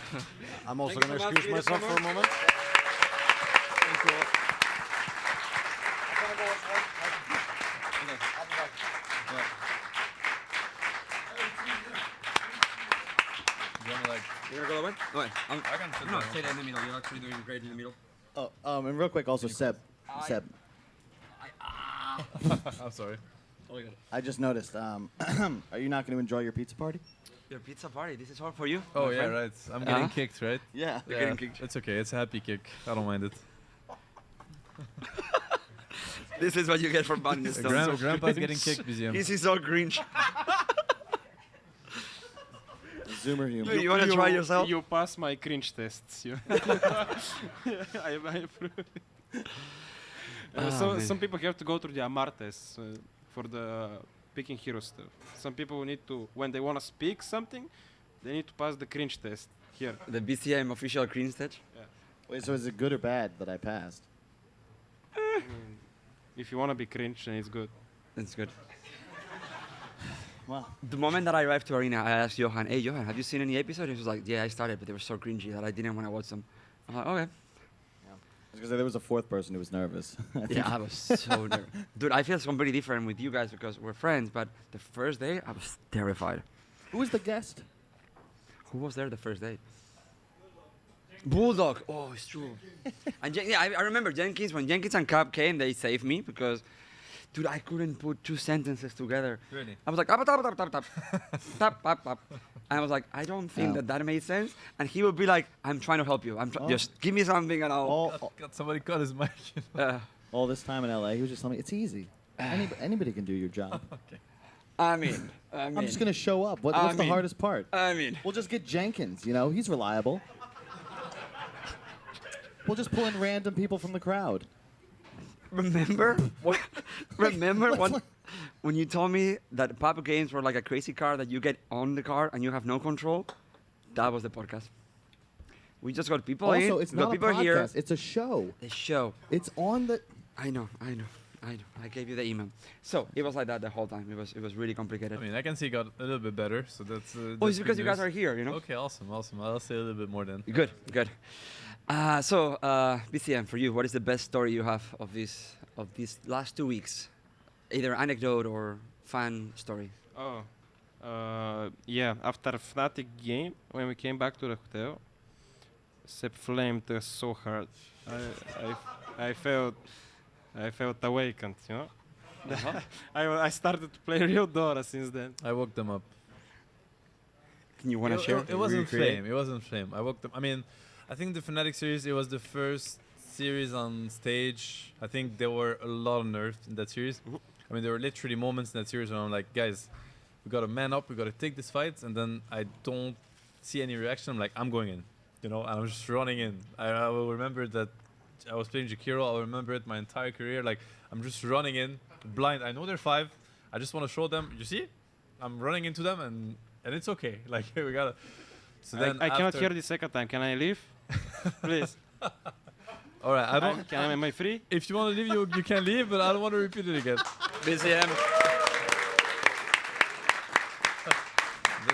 I'm also Thank going you to so much. excuse myself for a moment. You're gonna go that way? No, I can sit no, down. stay there in the middle. You're actually doing great in the middle. Oh, and real quick, also Seb. I'm sorry. I just noticed. Are you not going to enjoy your pizza party? Your pizza party. This is all for you. Oh my yeah, friend. right. I'm getting Uh-huh. kicked, right? Yeah. You're getting kicked. It's okay. It's a happy kick. I don't mind it. This is what you get for banning this stuff. Grandpa's getting kicked, BZM. This is all Grinch. Zoomer humor. You want to try yourself? You pass my cringe tests. I approve. Some people have to go through the Ammar tests for the picking hero stuff. Some people need to, when they want to speak something, they need to pass the cringe test here. The BZM official cringe stage? Yeah. Wait, so is it good or bad that I passed? If you want to be cringe, then it's good. That's good. Well, The moment that I arrived to Arena, I asked Johan, hey, Johan, have you seen any episodes? He was like, yeah, I started, but they were so cringy that I didn't want to watch them. I'm like, okay. because there was a fourth person who was nervous. Yeah, I was so nervous. Dude, I feel completely different with you guys because we're friends, but the first day, I was terrified. Who was the guest? Who was there the first day? Bulldog. Oh, it's true. And yeah, I remember Jenkins. When Jenkins and Cap came, they saved me because, dude, I couldn't put two sentences together. Really? I was like, tap, tap, tap, tap, tap, tap, tap, tap. And I was like, I don't think Yeah. that made sense. And he would be like, I'm trying to help you. Just give me something and I'll. Somebody cut his mic. All this time in LA, he was just telling me, it's easy. Anybody can do your job. Okay. I mean, I'm just going to show up. What's the hardest part? I mean, We'll just get Jenkins, you know? He's reliable. We'll just pull in random people from the crowd. remember what? Remember when you told me that Papa Games were like a crazy car that you get on the car and you have no control? That was the podcast. We just got people in. Also, it's we got not a people podcast. here. It's a show. The show. It's on the... I know. I gave you the email. So it was like that the whole time. It was really complicated. I mean, I can see it got a little bit better, so that's. Oh, it's because you guys are here, you know. Okay, awesome. I'll say a little bit more then. Good. So BCM, for you, what is the best story you have of these last 2 weeks? Either anecdote or fan story. Yeah, after Fnatic game, when we came back to the hotel, Sep flamed us so hard. I felt awakened, you know. I started to play real Dota since then. I woke them up. Can you want to share? It wasn't flame. It wasn't flame. I woke them. I mean, I think the Fnatic series. It was the first series on stage. I think there were a lot of nerfs in that series. I mean, there were literally moments in that series where I'm like, guys, we got to man up. We got to take this fight. And then I don't see any reaction. I'm like, I'm going in, you know, and I'm just running in. I will remember that I was playing Jakiro. I'll remember it my entire career. Like, I'm just running in blind. I know they're 5. I just want to show them. You see, I'm running into them, and it's okay. Like, we gotta. So then I cannot hear the second time. Can I leave, please? All right, I don't. Am I free? If you want to leave, you can leave, but I don't want to repeat it again. BCM.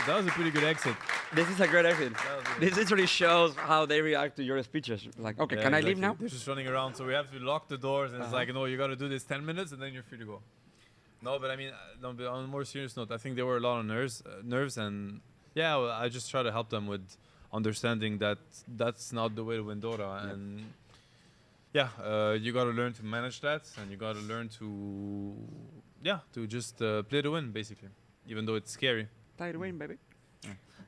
That was a pretty good exit. This is a great exit. This literally shows how they react to your speeches. Like, okay, Yeah, can I exactly. leave now? They're just running around, so we have to lock the doors, and it's like, no, you got to do this 10 minutes, and then you're free to go. No, but I mean, no, but on a more serious note, I think there were a lot of nerves, and yeah, well, I just try to help them with understanding that that's not the way to win Dota, and yeah, you got to learn to manage that, and you got to learn to just play to win, basically, even though it's scary. Play to win, baby.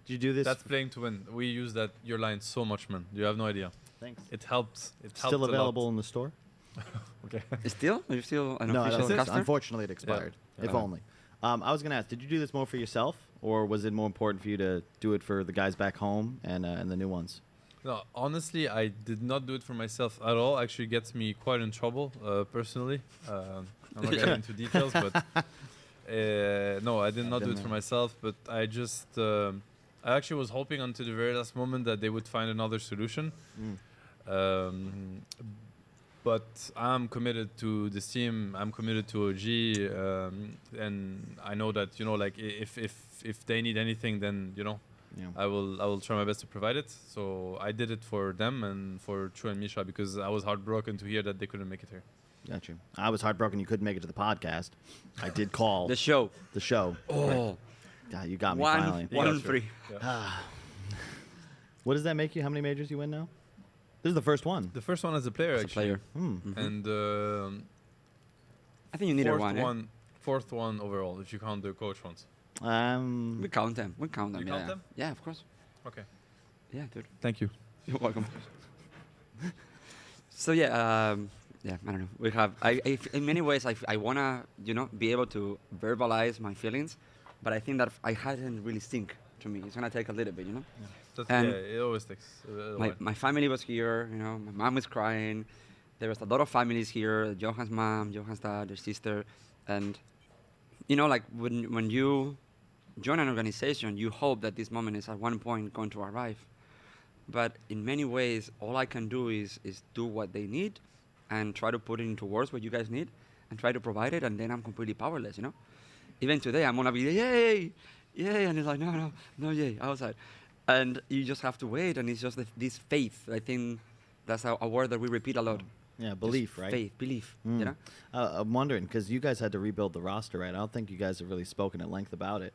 Did you do this? That's playing to win. We use your line so much, man. You have no idea. Thanks. It helps. It helps Still a lot. available in the store? Okay. Still? Are you still an No, official that's it. caster? Unfortunately, it expired. Yeah. If only. I was going to ask, did you do this more for yourself, or was it more important for you to do it for the guys back home and the new ones? No, honestly, I did not do it for myself at all. Actually, gets me quite in trouble personally. I'm not getting into details, but no, I did not do it for myself. But I just, I actually was hoping until the very last moment that they would find another solution. But I'm committed to this team. I'm committed to OG, and I know that like if they need anything, then I will try my best to provide it. So I did it for them and for True and Misha because I was heartbroken to hear that they couldn't make it here. Got you. I was heartbroken you couldn't make it to the podcast. I did call The show. Oh, God, you got me finally. 1-3. Yeah. What does that make you? How many majors you win now? This is the first one. The first one as a player, As a actually. player. And I think you needed one. Fourth one overall, if you count the coach ones. We count them. You count them? Yeah, of course. Okay. Yeah, dude. Thank you. You're welcome. So yeah, I don't know. We have. In many ways, I wanna be able to verbalize my feelings, but I think that I hadn't really think to me. It's gonna take a little bit, you know. Yeah, it always takes a while. My family was here, you know. My mom was crying. There was a lot of families here. Johan's mom, Johan's dad, their sister, and you know, like when you join an organization, you hope that this moment is at one point going to arrive. But in many ways, all I can do is do what they need and try to put it into words what you guys need and try to provide it, and then I'm completely powerless, you know. Even today, I'm gonna be yay, and it's like no yay outside, and you just have to wait, and it's just this faith. I think that's a word that we repeat a lot. Yeah, belief, right? Faith, belief. You know. I'm wondering because you guys had to rebuild the roster, right? I don't think you guys have really spoken at length about it,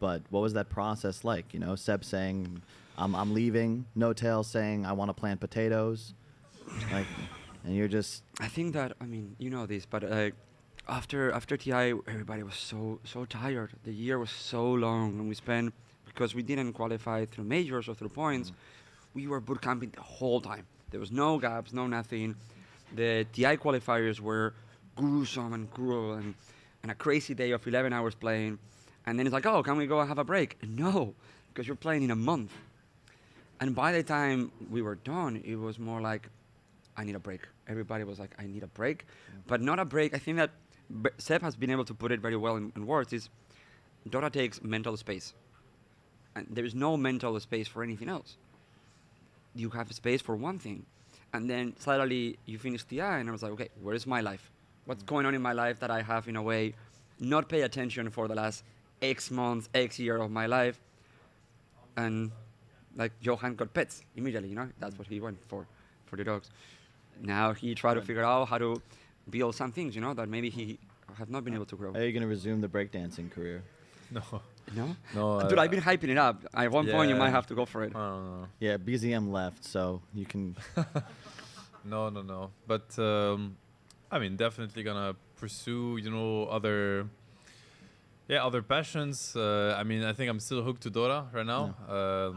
but what was that process like? You know, Seb saying, "I'm leaving," N0tail saying, "I want to plant potatoes," like, and you're just. I think that you know this, but after TI, everybody was so tired. The year was so long, and we spent because we didn't qualify through majors or through points. We were boot camping the whole time. There was no gaps, no nothing. The TI qualifiers were gruesome and cruel, and a crazy day of 11 hours playing. And then it's like, oh, can we go and have a break? No, because you're playing in a month. And by the time we were done, it was more like, I need a break. Everybody was like, I need a break, but not a break. I think that Seb has been able to put it very well in words. Is Dota takes mental space, and there is no mental space for anything else. You have space for one thing, and then suddenly you finish TI, and I was like, okay, where is my life? What's going on in my life that I have, in a way, not pay attention for the last X months, X year of my life? And like Johan got pets immediately, you know, that's what he went for the dogs. Now he tried to figure out how to build some things, you know, that maybe he have not been able to grow. Are you going to resume the breakdancing career? No. No? Dude, I've been hyping it up. At one point, you might have to go for it. Yeah, BZM left, so you can... No. But, definitely going to pursue, you know, other passions. I think I'm still hooked to Dota right now. Yeah.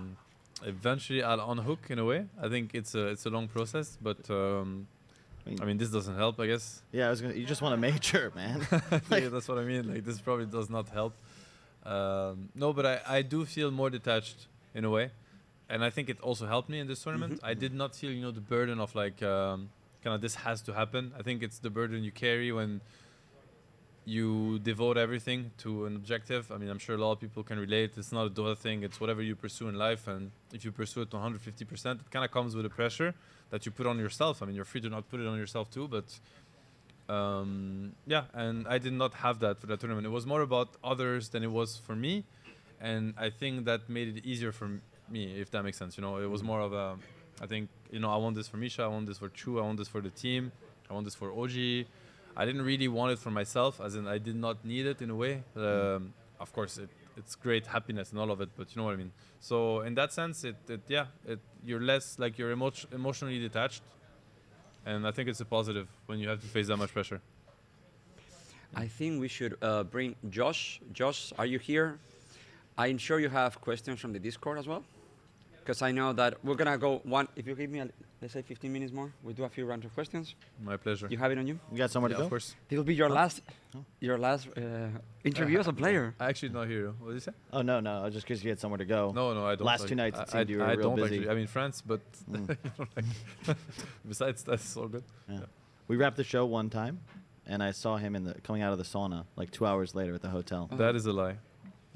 Eventually, I'll unhook in a way. I think it's a long process, but this doesn't help, I guess. Yeah, you just want a major, man. Yeah, that's what I mean. Like, this probably does not help. No, but I do feel more detached in a way, and I think it also helped me in this tournament. I did not feel, you know, the burden of like kind of this has to happen. I think it's the burden you carry when you devote everything to an objective. I'm sure a lot of people can relate. It's not a Dota thing. It's whatever you pursue in life, and if you pursue it to 150%, it kind of comes with a pressure that you put on yourself. You're free to not put it on yourself too, but and I did not have that for that tournament. It was more about others than it was for me, and I think that made it easier for me, if that makes sense. You know, it was more of a, I think, you know, I want this for Misha, I want this for Chu, I want this for the team, I want this for OG. I didn't really want it for myself, as in I did not need it in a way. Of course, it's great happiness and all of it, but you know what I mean. So in that sense, you're less like you're emotionally detached, and I think it's a positive when you have to face that much pressure. I think we should bring Josh. Josh, are you here? I'm sure you have questions from the Discord as well, because I know that we're gonna go one. If you give me, let's say, 15 minutes more, we'll do a few rounds of questions. My pleasure. You have it on you? You got somewhere to go? Of course. It will be your last interview as a player. I actually not hear you. What did you say? Oh, no. Just because you had somewhere to go. No, I don't. Last 2 nights, it seemed you were real don't busy. actually. France, but you know, like besides that's all good. Yeah. We wrapped the show one time, and I saw him coming out of the sauna like 2 hours later at the hotel. That is a lie.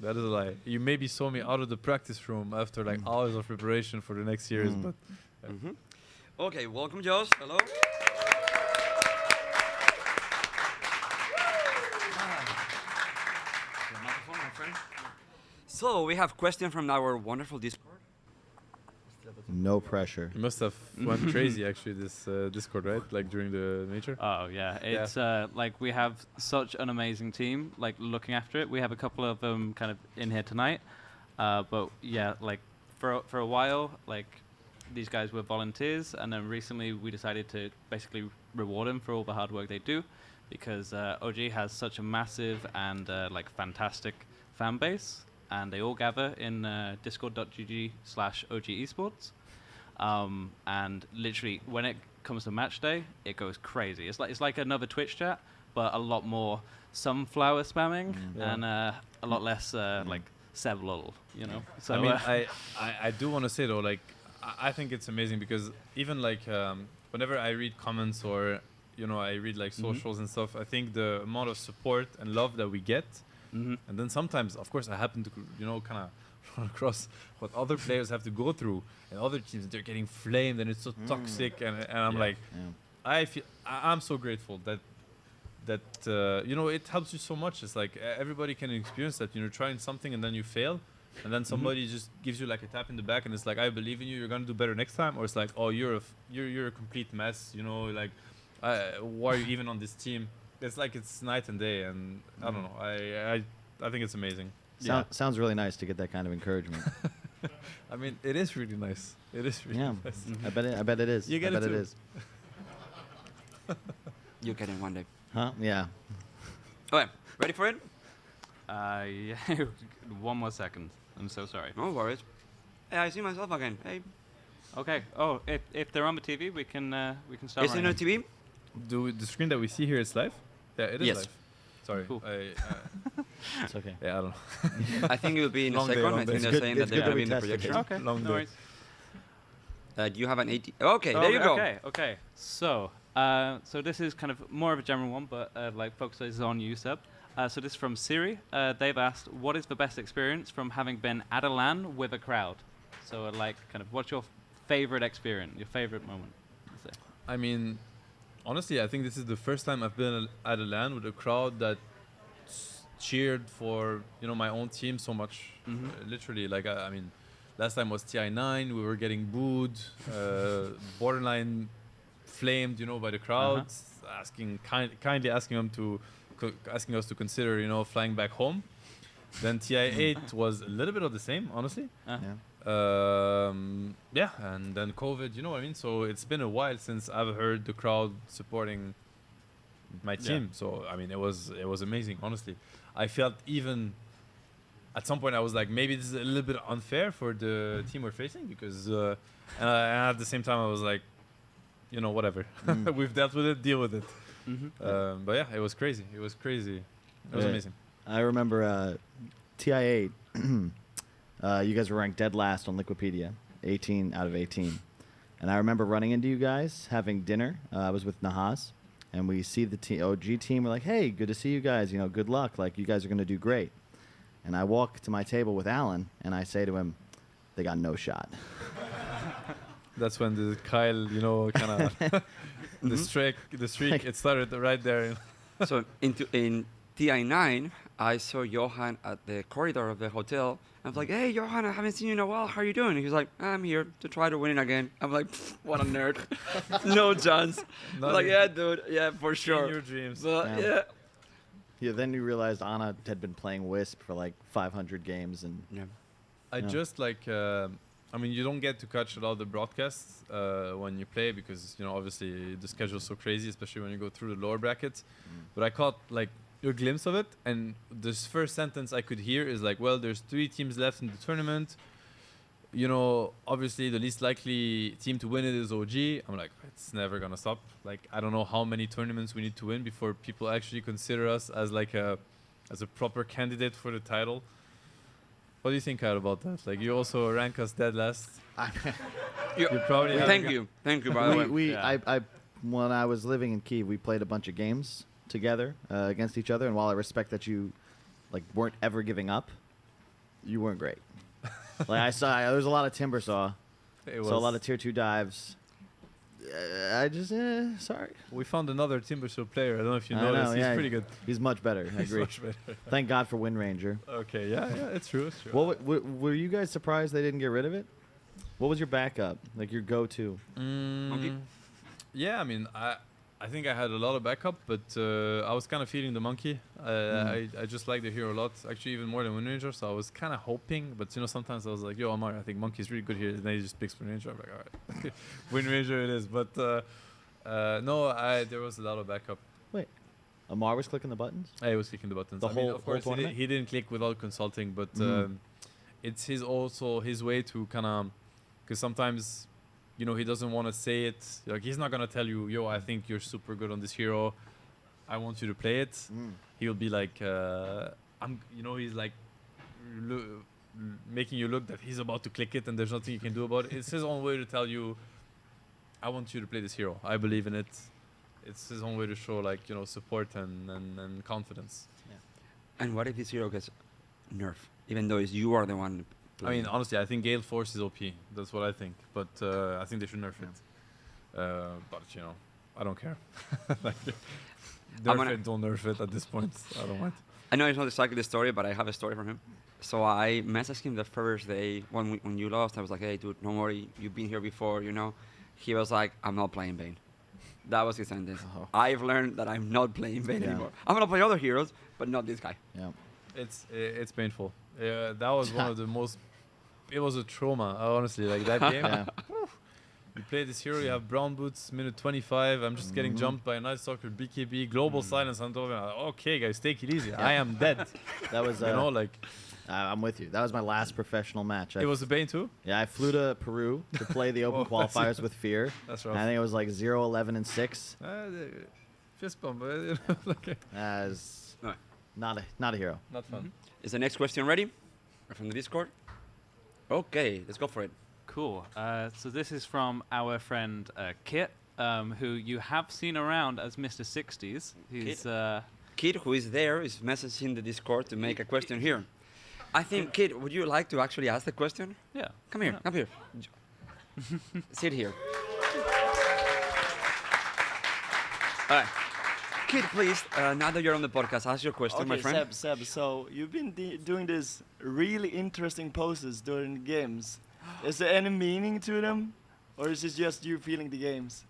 That is a lie. You maybe saw me out of the practice room after like hours of preparation for the next series, but. Yeah. Okay, welcome, Josh. Hello. So we have questions from our wonderful Discord. No pressure. You must have went crazy actually this Discord, right? Like during the major. Oh yeah, it's like we have such an amazing team. Like looking after it, we have a couple of them kind of in here tonight. But yeah, like for a while, like these guys were volunteers, and then recently we decided to basically reward them for all the hard work they do, because OG has such a massive and like fantastic fan base. And they all gather in discord.gg/OG Esports. And literally, when it comes to match day, it goes crazy. It's like another Twitch chat, but a lot more sunflower spamming and a lot less like Seb lol, you know. So I mean, I do want to say though, like, I think it's amazing because even like whenever I read comments or I read like socials and stuff, I think the amount of support and love that we get, and then sometimes, of course, I happen to kind of run across what other players have to go through, and other teams they're getting flamed and it's so toxic, and I'm like, I'm so grateful that it helps you so much. It's like everybody can experience that. You're trying something and then you fail, and then somebody just gives you like a tap in the back and it's like, I believe in you. You're gonna do better next time. Or it's like, oh, you're a complete mess. Like, why are you even on this team? It's like it's night and day, and I don't know. I think it's amazing. Sounds really nice to get that kind of encouragement. I mean, it is really nice. It is really nice. I bet it is. You get I bet it it is. You get it one day. Huh? Yeah. Okay, ready for it? Yeah. 1 more second. I'm so sorry. No worries. Hey, I see myself again. Hey. Okay. Oh, if they're on the TV, we can start. Is it on TV? The screen that we see here is live? Yeah, it is Yes. live. Sorry. Cool. It's okay. Yeah, I don't know. I think it will be in a Long day, second. long I think day. they're It's saying good- that they're it's going to good be that in the we tested projection. it. Okay. Long No day. worries. Do you have an 80? Okay, there you go. Okay. So this is kind of more of a general one, but like focuses on you, Seb. So this is from Siri. They've asked, what is the best experience from having been at a LAN with a crowd? So like, kind of, what's your favorite experience, your favorite moment? Let's say. I mean, honestly, I think this is the first time I've been at a LAN with a crowd that cheered for my own team so much. Literally, like I mean, last time was TI9. We were getting booed, borderline flamed, by the crowd, kindly asking us to consider, flying back home. Then TI8 was a little bit of the same, honestly. And then COVID, you know what I mean? So it's been a while since I've heard the crowd supporting my team. So I mean, it was amazing, honestly. I felt even at some point I was like, maybe this is a little bit unfair for the team we're facing because, and at the same time I was like, whatever. We've dealt with it, deal with it. But yeah, it was crazy. It was amazing. I remember TI8. You guys were ranked dead last on Liquipedia, 18 out of 18. And I remember running into you guys, having dinner. I was with Nahas, and we see the OG team. We're like, hey, good to see you guys. Good luck. Like, you guys are going to do great. And I walk to my table with Alan, and I say to him, they got no shot. That's when the Kyle, kind of the streak, it started right there. So in TI9, I saw Johan at the corridor of the hotel. I was like, hey, Johan, I haven't seen you in a while. How are you doing? He was like, I'm here to try to win it again. I'm like, what a nerd. No chance. I'm like, yeah, dude. Yeah, for sure. In your dreams. But, yeah. Yeah, then you realized Anna had been playing Wisp for like 500 games. And I just like, I mean, you don't get to catch a lot of the broadcasts when you play because, obviously the schedule's so crazy, especially when you go through the lower brackets. But I caught like a glimpse of it, and this first sentence I could hear is like, well, there's 3 teams left in the tournament. Obviously the least likely team to win it is OG. I'm like, it's never gonna stop. Like, I don't know how many tournaments we need to win before people actually consider us as like as a proper candidate for the title. What do you think, Kyle, about that? Like, you also rank us dead last. You probably Thank you, by the way. I when I was living in Kyiv, we played a bunch of games together against each other, and while I respect that you weren't ever giving up, you weren't great. I saw there was a lot of timber saw, a lot of tier 2 dives. I just sorry. We found another Timbersaw player. I don't know if you noticed. He's pretty good. He's much better. I agree. Much better. Thank God for Wind Ranger. Okay, yeah, it's true. It's true. Well, were you guys surprised they didn't get rid of it? What was your backup? Like your go-to? Yeah, I mean, I think I had a lot of backup, but I was kind of feeling the monkey. I just like the hero a lot, actually even more than Wind Ranger. So I was kind of hoping, but sometimes I was like, yo, Ammar, I think monkey's really good here. And then he just picks Wind Ranger. I'm like, all right, Wind Ranger it is. But no, there was a lot of backup. Wait, Ammar was clicking the buttons? I was clicking the buttons. The whole, of course, he didn't click without consulting, but it's his way to kind of, because sometimes, he doesn't want to say it. Like, he's not gonna tell you, yo, I think you're super good on this hero. I want you to play it. He'll be like, he's like, making you look that he's about to click it and there's nothing you can do about it. It's his own way to tell you, I want you to play this hero. I believe in it. It's his own way to show support and confidence. Yeah. And what if this hero gets nerfed, even though you are the one? I mean, honestly, I think Gale Force is OP. That's what I think. But I think they should nerf it. But I don't care. Nerf it, don't nerf it at this point. I don't mind. I know it's not exactly the story, but I have a story from him. So I messaged him the first day when you lost. I was like, hey, dude, don't worry. You've been here before, He was like, I'm not playing Vayne. That was his sentence. I've learned that I'm not playing Vayne anymore. I'm going to play other heroes, but not this guy. Yeah. It's painful. That was one of the most... It was a trauma, honestly. Like, that game... Yeah. You play this hero, you have brown boots, minute 25. I'm just getting jumped by a N0tail, BKB, global silence. I'm talking about, okay, guys, take it easy. I am dead. That was... I'm with you. That was my last professional match. It was a Bane too? Yeah, I flew to Peru to play the Open Qualifiers with Fear. That's rough. I think it was like 0-11-6. Fist bump. As not a hero. Not fun. Is the next question ready? From the Discord? Okay, let's go for it. Cool. So this is from our friend Kit, who you have seen around as Mr. 60s. He's Kid, who is there, is messaging the Discord to make a question here. I think, Kid, would you like to actually ask the question? Yeah. Come here, come here. Sit here. All right. Kid, please, now that you're on the podcast, ask your question, my friend. Seb, so you've been doing these really interesting poses during the games. Is there any meaning to them? Or is it just you feeling the games?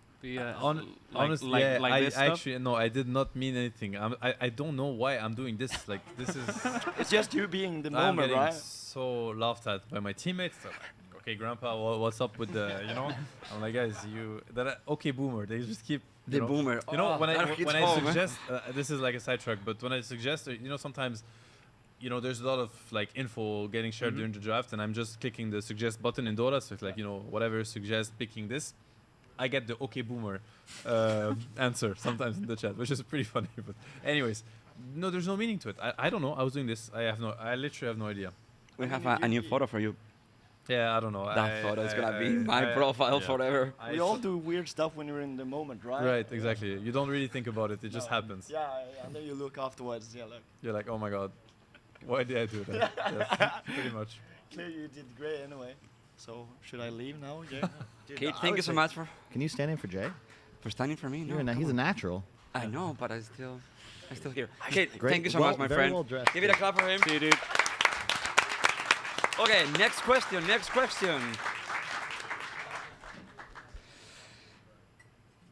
Honestly, I did not mean anything. I don't know why I'm doing this. Like, this is... It's just you being the I'm moment, right? so laughed at by my teammates. They're like, okay, Grandpa, what's up with the, I'm like, guys, okay, Boomer. They just keep... The Boomer. When I suggest... this is like a sidetrack, but when I suggest, sometimes... there's a lot of info getting shared during the draft, and I'm just clicking the suggest button in Dota. So it's like, whatever suggest picking this, I get the okay boomer answer sometimes in the chat, which is pretty funny. But anyways, no, there's no meaning to it. I don't know. I was doing this. I literally have no idea. We have a new photo for you. Yeah, I don't know. That photo is gonna be my profile forever. We all do weird stuff when you're in the moment, right? Right, exactly. You don't really think about it. It just happens. Yeah, and then you look afterwards. Yeah, look. You're like, oh my god. Why did I do that? Yes, pretty much. Clearly you did great anyway. So should I leave now? Yeah. Kate, thank you so much for... Can you stand in for Jay? For standing for me? No, he's a natural. I know, but I'm still here. Kate, Great. thank you so much, my friend. Well dressed, Give it a clap for him. See you, dude. Okay, next question.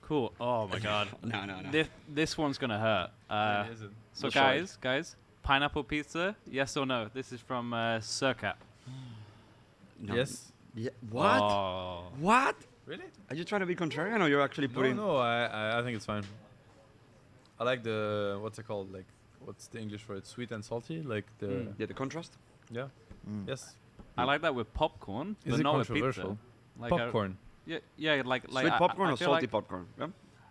Cool. Oh my god. No. This one's gonna hurt. So guys, pineapple pizza, yes or no? This is from Circat. No. Yes. Yeah. What? Oh. What? Really? Are you trying to be contrarian, or you're actually putting? No, I think it's fine. I like the, what's it called? Like, what's the English for it? Sweet and salty? Like the... Yeah, the contrast? Yeah. Yes. I like that with popcorn, Is but it not controversial? with pizza. Popcorn. Yeah, like sweet popcorn I or feel salty like popcorn? Yeah.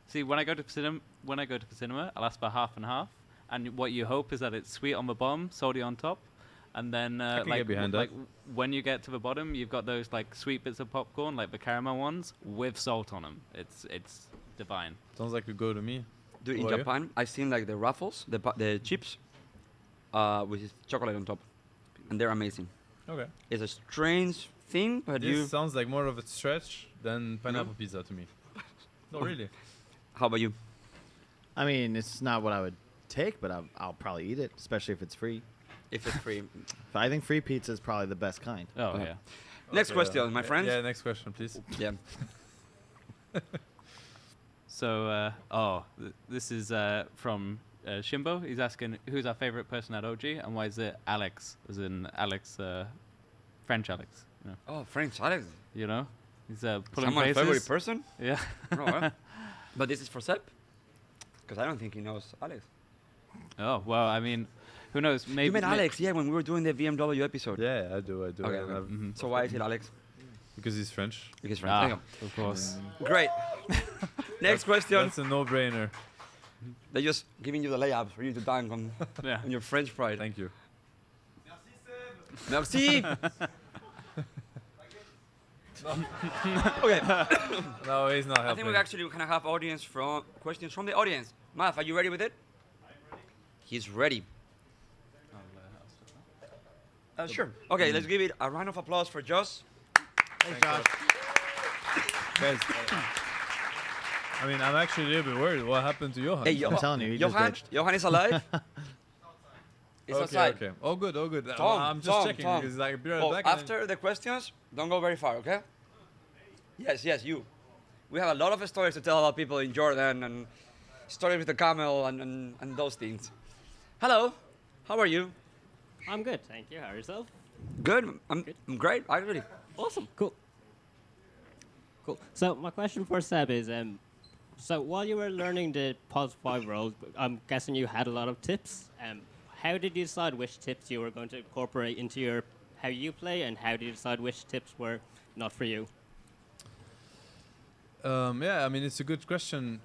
See, when I go to the cinema, I'll ask for half and half, and what you hope is that it's sweet on the bottom, salty on top, and then when you get to the bottom, you've got those sweet bits of popcorn, like the caramel ones, with salt on them. It's divine. Sounds like a go to me. Dude, in Japan, I've seen the Ruffles, the chips, with chocolate on top, and they're amazing. Okay. It's a strange thing, but this sounds like more of a stretch than pineapple pizza to me. No, really. How about you? I mean, it's not what I would take, but I'll probably eat it, especially if it's free. If it's free. I think free pizza is probably the best kind. Oh, yeah. Next question, my friends. Yeah, next question, please. Yeah. So, this is from Shimbo. He's asking, who's our favorite person at OG, and why is it Alex, as in Alex, French Alex? Oh, French Alex. He's pulling Someone faces. favorite person? Yeah. But this is for Seb? Because I don't think he knows Alex. Oh, well, I mean, who knows? Maybe you met Alex, yeah, when we were doing the BMW episode. Yeah, I do. Okay. So why is it Alex? Because he's French. Because French. Of course. Great. Next question. That's a no-brainer. They're just giving you the layups for you to dunk on, on your French pride. Thank you. Merci. Okay. No, he's not I think helping. we actually kind of have questions from the audience. Math, are you ready with it? He's ready. Sure. Okay, let's give it a round of applause for Josh. Thanks, Josh. Guys, I mean, I'm actually a little bit worried. What happened to Johan? Hey, I'm telling you, he just Johan, ditched. Johan is alive. He's Okay, outside. okay. All good, all good. Tom, I'm just Tom, checking Tom. because like be right Oh, back. and then- after the questions, don't go very far, okay? Yes, you. We have a lot of stories to tell about people in Jordan and stories with the camel and those things. Hello, how are you? I'm good, thank you. How are yourself? Good. I'm great, actually. Awesome, cool. Cool. So my question for Seb is, so while you were learning the Pulse 5 roles, I'm guessing you had a lot of tips. How did you decide which tips you were going to incorporate into your how you play, and how did you decide which tips were not for you? Yeah, I mean, it's a good question.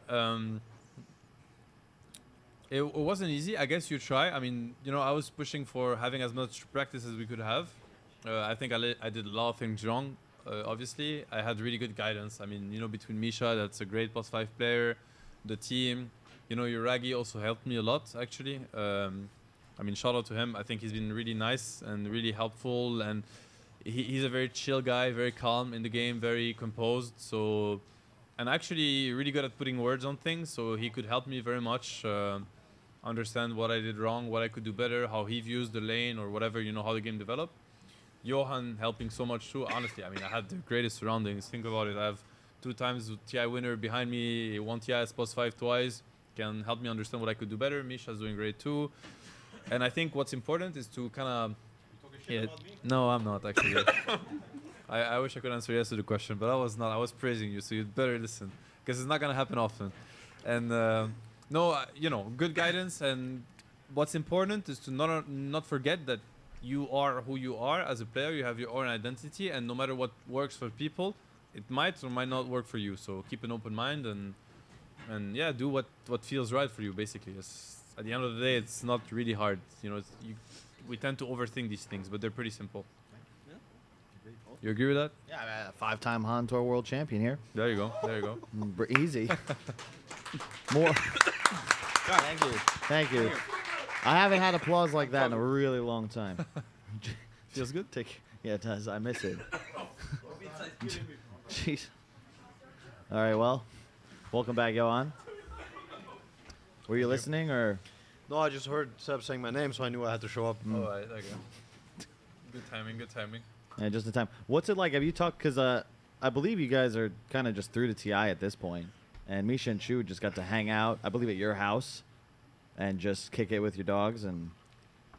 It wasn't easy. I guess you try. I mean, you know, I was pushing for having as much practice as we could have. I think I did a lot of things wrong. Obviously, I had really good guidance. I mean, you know, between Misha, that's a great plus 5 player, the team, you know, Yuragi also helped me a lot, actually. I mean, shout out to him. I think he's been really nice and really helpful, and he's a very chill guy, very calm in the game, very composed. So, and actually really good at putting words on things. So he could help me very much understand what I did wrong, what I could do better, how he views the lane or whatever, you know, how the game developed. Johan helping so much too. Honestly, I mean, I had the greatest surroundings. Think about it. I have 2 times TI winner behind me, 1 TI as plus 5 twice. Can help me understand what I could do better. Misha's doing great too. And I think what's important is to kind of... Yeah, no, I'm not actually. I wish I could answer yes to the question, but I was not. I was praising you, so you'd better listen, because it's not going to happen often. And no, you know, good guidance. And what's important is to not forget that you are who you are as a player. You have your own identity, and no matter what works for people, it might or might not work for you. So keep an open mind and yeah, do what feels right for you. Basically, at the end of the day, it's not really hard. You know, we tend to overthink these things, but they're pretty simple. You agree with that? Yeah, 5-time Han Tour world champion here. There you go. There you go. Easy. More. Thank you. Thank you. I haven't had applause like that in a really long time. Feels good? Yeah, it does. I miss it. Jeez. All right, well, welcome back, Johan. Were you listening, or? No, I just heard Seb saying my name, so I knew I had to show up. All right, okay. Good timing, good timing. Yeah, just in time. What's it like? Have you talked? Because I believe you guys are kind of just through to TI at this point, and Misha and Chu just got to hang out, I believe, at your house, and just kick it with your dogs and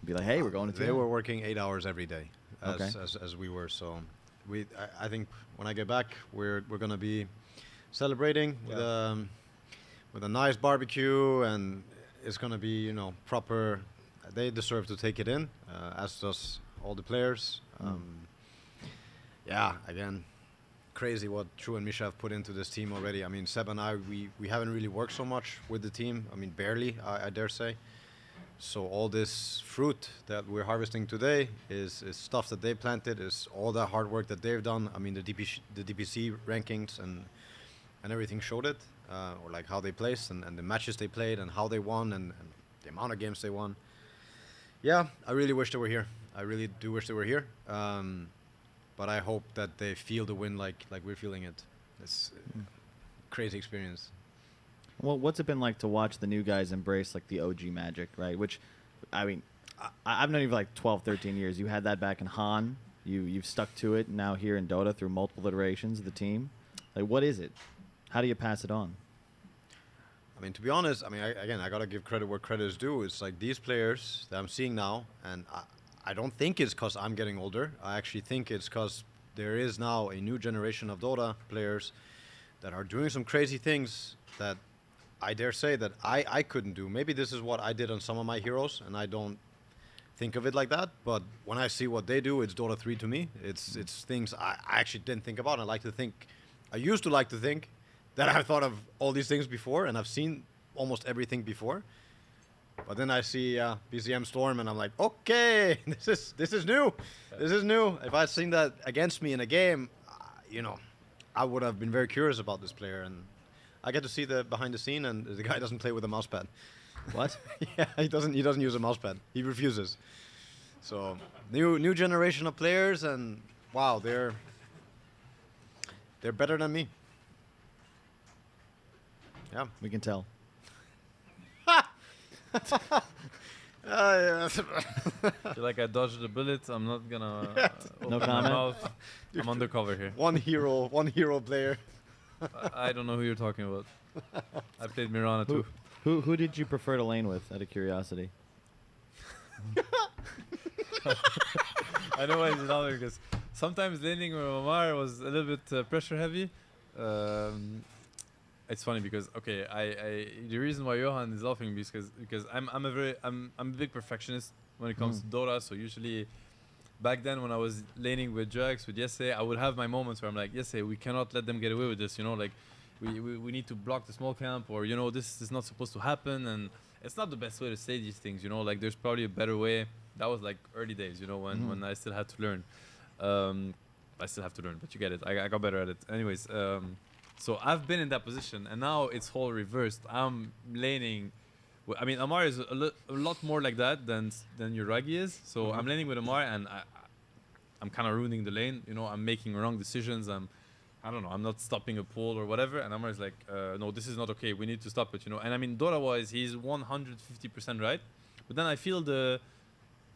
be like, "Hey, we're going to TI." They were working 8 hours every day, Okay. as we were. So, I think when I get back, we're gonna be celebrating with a nice barbecue, and it's gonna be, you know, proper. They deserve to take it in, as does all the players. Yeah, again, crazy what True and Misha have put into this team already. I mean, Seb and I, we haven't really worked so much with the team. I mean, barely, I dare say. So all this fruit that we're harvesting today is stuff that they planted, is all the hard work that they've done. I mean, the DPC rankings and everything showed it, or like how they placed and the matches they played and how they won and the amount of games they won. Yeah, I really wish they were here. I really do wish they were here. But I hope that they feel the win like we're feeling it. It's a crazy experience. Well, what's it been like to watch the new guys embrace like the OG Magic, right? Which, I mean, I've known you for like 12, 13 years. You had that back in Han. You've stuck to it now here in Dota through multiple iterations of the team. Like, what is it? How do you pass it on? I mean, to be honest, I mean, I gotta give credit where credit is due. It's like these players that I'm seeing now, and I don't think it's because I'm getting older. I actually think it's because there is now a new generation of Dota players that are doing some crazy things that I dare say that I couldn't do. Maybe this is what I did on some of my heroes, and I don't think of it like that. But when I see what they do, it's Dota 3 to me. It's things I actually didn't think about. I used to like to think that I've thought of all these things before, and I've seen almost everything before. But then I see BZM Storm, and I'm like, okay, this is new. This is new. If I'd seen that against me in a game, I would have been very curious about this player. And I get to see the behind the scene, and the guy doesn't play with a mousepad. What? Yeah, he doesn't use a mousepad. He refuses. So new generation of players, and wow, they're better than me. Yeah, we can tell. Yeah. Feel like I dodged the bullet. I'm not gonna open No my comment? mouth. I'm undercover here. One hero player. I don't know who you're talking about. I played Mirana too. Who did you prefer to lane with, out of curiosity? I know why he's another because sometimes laning with Ammar was a little bit pressure heavy. It's funny because I the reason why Johan is laughing is because I'm a big perfectionist when it comes to Dota. So usually back then when I was laning with Jax with Yese, I would have my moments where I'm like, Yese, we cannot let them get away with this. Like we need to block the small camp, or this is not supposed to happen. And it's not the best way to say these things. Like there's probably a better way. That was like early days, when I still had to learn. I still have to learn, but you get it. I got better at it. Anyways. So I've been in that position, and now it's whole reversed. I'm laning. I mean, Ammar is a lot more like that than Yuragi is. So I'm laning with Ammar, and I'm kind of ruining the lane. I'm making wrong decisions. I don't know. I'm not stopping a pull or whatever. And Ammar is like, no, this is not okay. We need to stop it. And I mean, Dota-wise, he's 150% right. But then I feel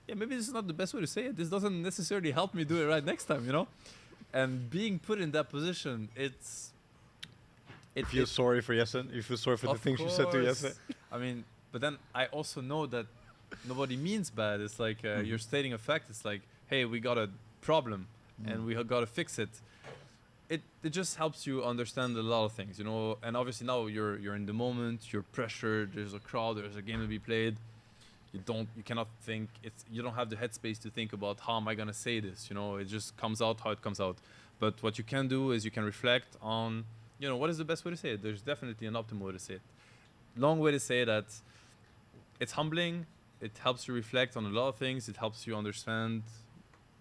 maybe this is not the best way to say it. This doesn't necessarily help me do it right next time. And being put in that position, It feels sorry for Yesen. You feel sorry for the things you said to Yesen. I mean, but then I also know that nobody means bad. It's like you're stating a fact. It's like, hey, we got a problem, and we got to fix it. It just helps you understand a lot of things, And obviously now you're in the moment. You're pressured. There's a crowd. There's a game to be played. You cannot think. You don't have the headspace to think about how am I gonna say this. It just comes out how it comes out. But what you can do is you can reflect on. What is the best way to say it? There's definitely an optimal way to say it. Long way to say that it's humbling. It helps you reflect on a lot of things. It helps you understand,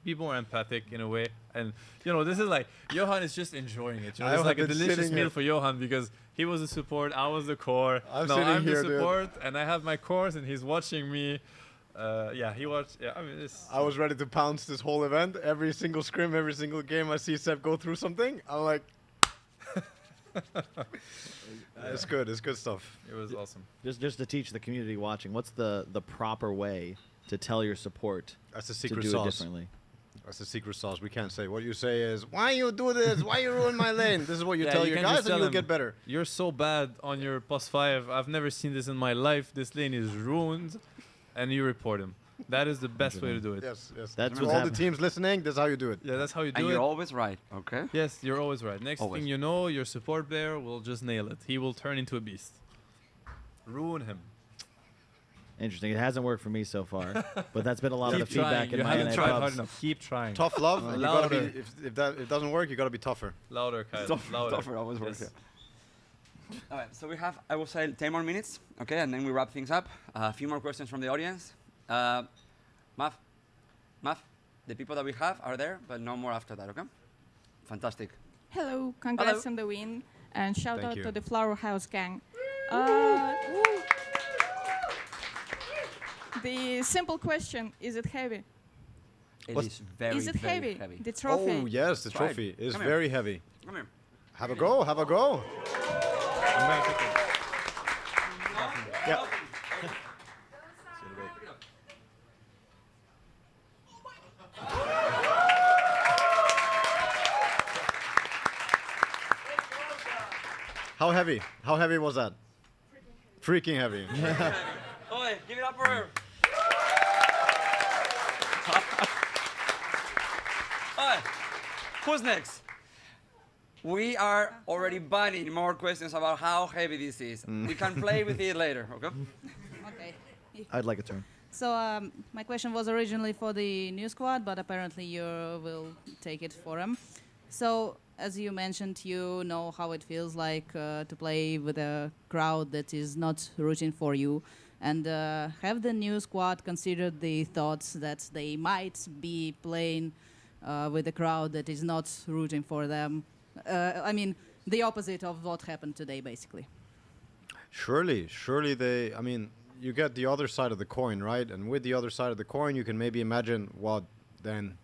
be more empathic in a way. And, this is like, Johan is just enjoying it. It's like a delicious meal for Johan because he was the support, I was the core. I'm the support, and I have my cores, and he's watching me. He watched. Yeah, I mean, I was ready to pounce this whole event. Every single scrim, every single game I see Seb go through something, I'm like, it's good. It's good stuff. It was awesome. Just to teach the community watching, what's the proper way to tell your support That's the secret to do sauce. it differently? That's the secret sauce. We can't say. What you say is, why you do this? Why you ruin my lane? This is what you tell your guys, and you'll get better. You're so bad on your +5. I've never seen this in my life. This lane is ruined, and you report him. That is the best way to do it. Yes. That's for all the teams listening, that's how you do it. Yeah, that's how you do and it. you're always right, okay? Yes, you're always right. Next Always. thing you know, your support player will just nail it. He will turn into a beast. Ruin him. Interesting. It hasn't worked for me so far, but that's been a lot of the Keep trying. feedback in You my haven't NA tried pubs. hard enough. Keep trying. Tough love. And you gotta be, Louder. if it doesn't work, you gotta be tougher. Louder, Kyle. Louder. Tougher always works. Yes. All right, so we have, I will say, 10 more minutes, okay, and then we wrap things up. A few more questions from the audience. Math, the people that we have are there, but no more after that, okay? Fantastic. Hello, congrats Hello. on the win, and shout Thank out you. to the Flower House gang. The simple question, is it heavy? It is very, Is it very heavy? The trophy? Oh yes, the Try it. trophy is Come here. very heavy. Come here. Have a go. Have a go. Yeah. How heavy? How heavy was that? Freaking heavy. Oi, give it up for her. Oi, who's next? We are already banning more questions about how heavy this is. We can play with it later, okay? Okay. I'd like a turn. So my question was originally for the new squad, but apparently you will take it for them. So as you mentioned, you know how it feels like to play with a crowd that is not rooting for you. And have the new squad considered the thoughts that they might be playing with a crowd that is not rooting for them? I mean, the opposite of what happened today, basically. Surely they, I mean, you get the other side of the coin, right? And with the other side of the coin, you can maybe imagine what then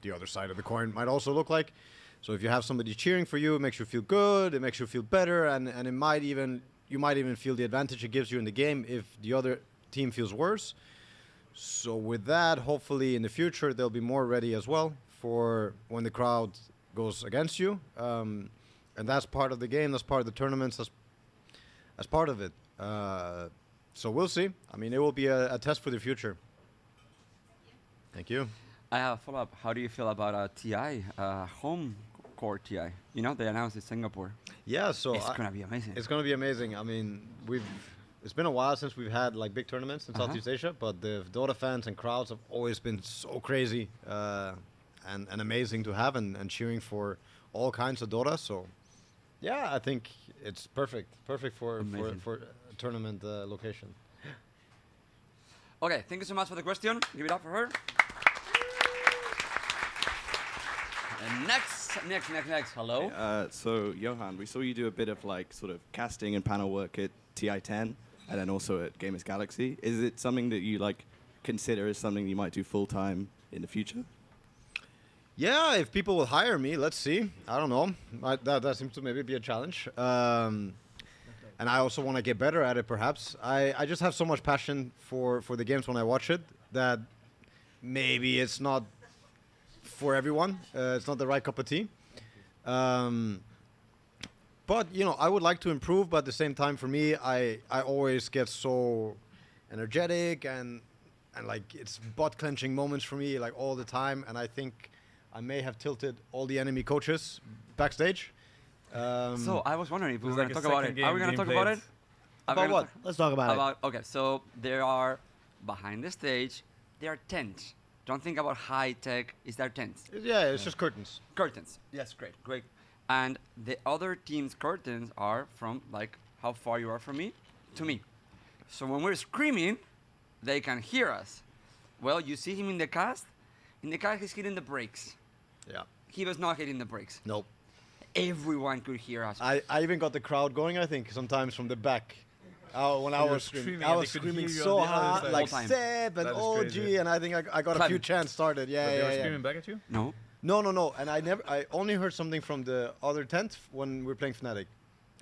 the other side of the coin might also look like. So if you have somebody cheering for you, it makes you feel good, it makes you feel better, and it might even, you might even feel the advantage it gives you in the game if the other team feels worse. So with that, hopefully in the future, they'll be more ready as well for when the crowd goes against you. And that's part of the game, that's part of the tournaments, that's part of it. So we'll see. I mean, it will be a test for the future. Thank you. I have a follow-up. How do you feel about TI, home court TI? You know, they announced it Singapore. Yeah, so it's gonna be amazing. It's gonna be amazing. I mean, it's been a while since we've had like big tournaments in Southeast Asia, but the Dota fans and crowds have always been so crazy and amazing to have and cheering for all kinds of Dota. So yeah, I think it's perfect for a tournament location. Okay, thank you so much for the question. Give it up for her. And next. Hello. So Johan, we saw you do a bit of like sort of casting and panel work at TI10, and then also at Gamers Galaxy. Is it something that you like consider as something you might do full time in the future? Yeah, if people will hire me, let's see. I don't know. That seems to maybe be a challenge. And I also want to get better at it, perhaps. I just have so much passion for the games when I watch it that maybe it's not for everyone. It's not the right cup of tea. But, you know, I would like to improve, but at the same time, for me, I always get so energetic and like it's butt-clenching moments for me, like all the time. And I think I may have tilted all the enemy coaches backstage. So I was wondering if we were going to talk about it. Are we going to talk about it? About what? Let's talk about it. Okay, so there are, behind the stage, there are tents. Don't think about high tech. Is there tents? Yeah, it's just curtains. Curtains. Yes, great. And the other team's curtains are from like how far you are from me to me. So when we're screaming, they can hear us. Well, you see him in the cast. In the cast, he's hitting the brakes. Yeah. He was not hitting the brakes. Nope. Everyone could hear us. I even got the crowd going, I think, sometimes from the back. When I was screaming so hard, like Seb and OG, and I think I got a few chants started. Yeah, But they were screaming back at you? No. No. And I only heard something from the other tent when we were playing Fnatic.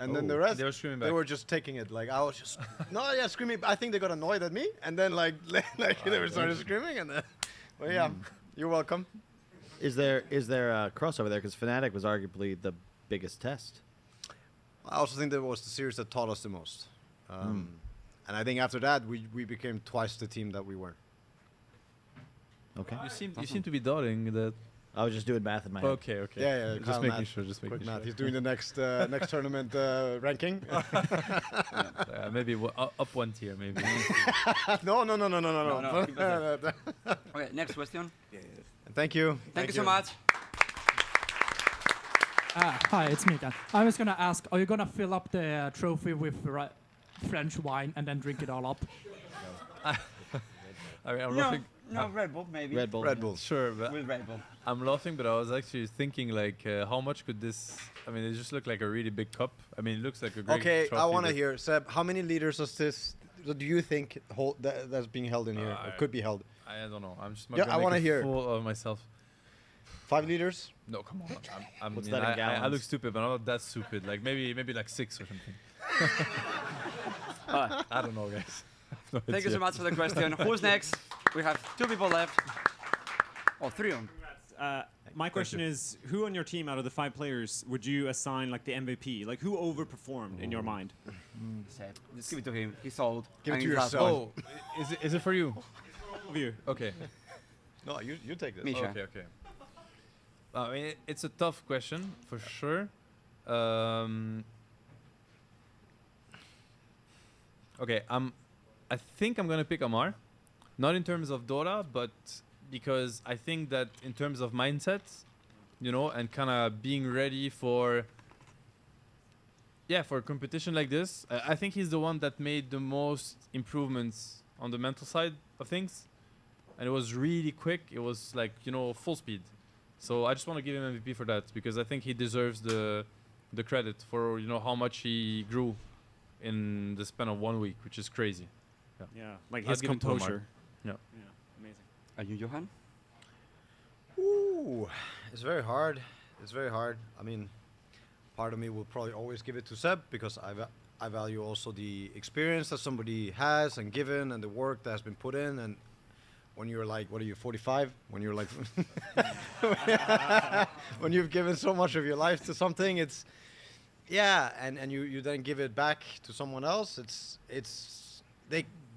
And then the rest, they were screaming back. They were just taking it. Like, I was just, screaming. I think they got annoyed at me. And then, like they were started screaming. And then, well, yeah, you're welcome. Is there a crossover there? Because Fnatic was arguably the biggest test. I also think that was the series that taught us the most. And I think after that, we became twice the team that we were. Okay. You seem to be doubting that. I was just doing math in my head. Okay. Yeah. Just making sure. Quick math. He's doing the next tournament ranking. Maybe up one tier, maybe. No. Okay, next question. Thank you. Thank you so much. Hi, it's Mika. I was gonna ask, are you gonna fill up the trophy with French wine and then drink it all up? I mean, I'm laughing. No, Red Bull maybe. Red Bull. Sure, but With Red Bull. I'm laughing, but I was actually thinking like, how much could this? I mean, it just looked like a really big cup. I mean, it looks like a great. Okay, trophy, I want to hear, Seb. How many liters do you think that's being held in here? Or could be held? I don't know. I'm just. I want to hear. Full of myself. 5 liters? No, come on. I look stupid, but I'm not that stupid. Like maybe like 6 or something. I don't know, guys. No Thank you so much for the question. Who's next? We have 2 people left. Oh, 3 of them. My question is, who on your team out of the 5 players would you assign like the MVP? Like who overperformed in your mind? Seb, just give it to him. He's old. Give it and to he's last yourself. one. Oh, is it for you? Of you. Okay. No, you take this. Misha. Okay. I mean, it's a tough question for sure. Okay, I think I'm gonna pick Ammar, not in terms of Dota, but because I think that in terms of mindset, you know, and kind of being ready for, yeah, for a competition like this, I think he's the one that made the most improvements on the mental side of things. And it was really quick. It was like, full speed. So I just want to give him MVP for that because I think he deserves the credit for, how much he grew in the span of 1 week, which is crazy. Yeah, like I'd his give it to Ammar. composure. Yeah. Amazing. Are you Johan? Ooh, it's very hard. It's very hard. I mean, part of me will probably always give it to Seb because I value also the experience that somebody has and given and the work that has been put in. And when you're like, what are you, 45? When you're like, when you've given so much of your life to something, it's, yeah, and you then give it back to someone else.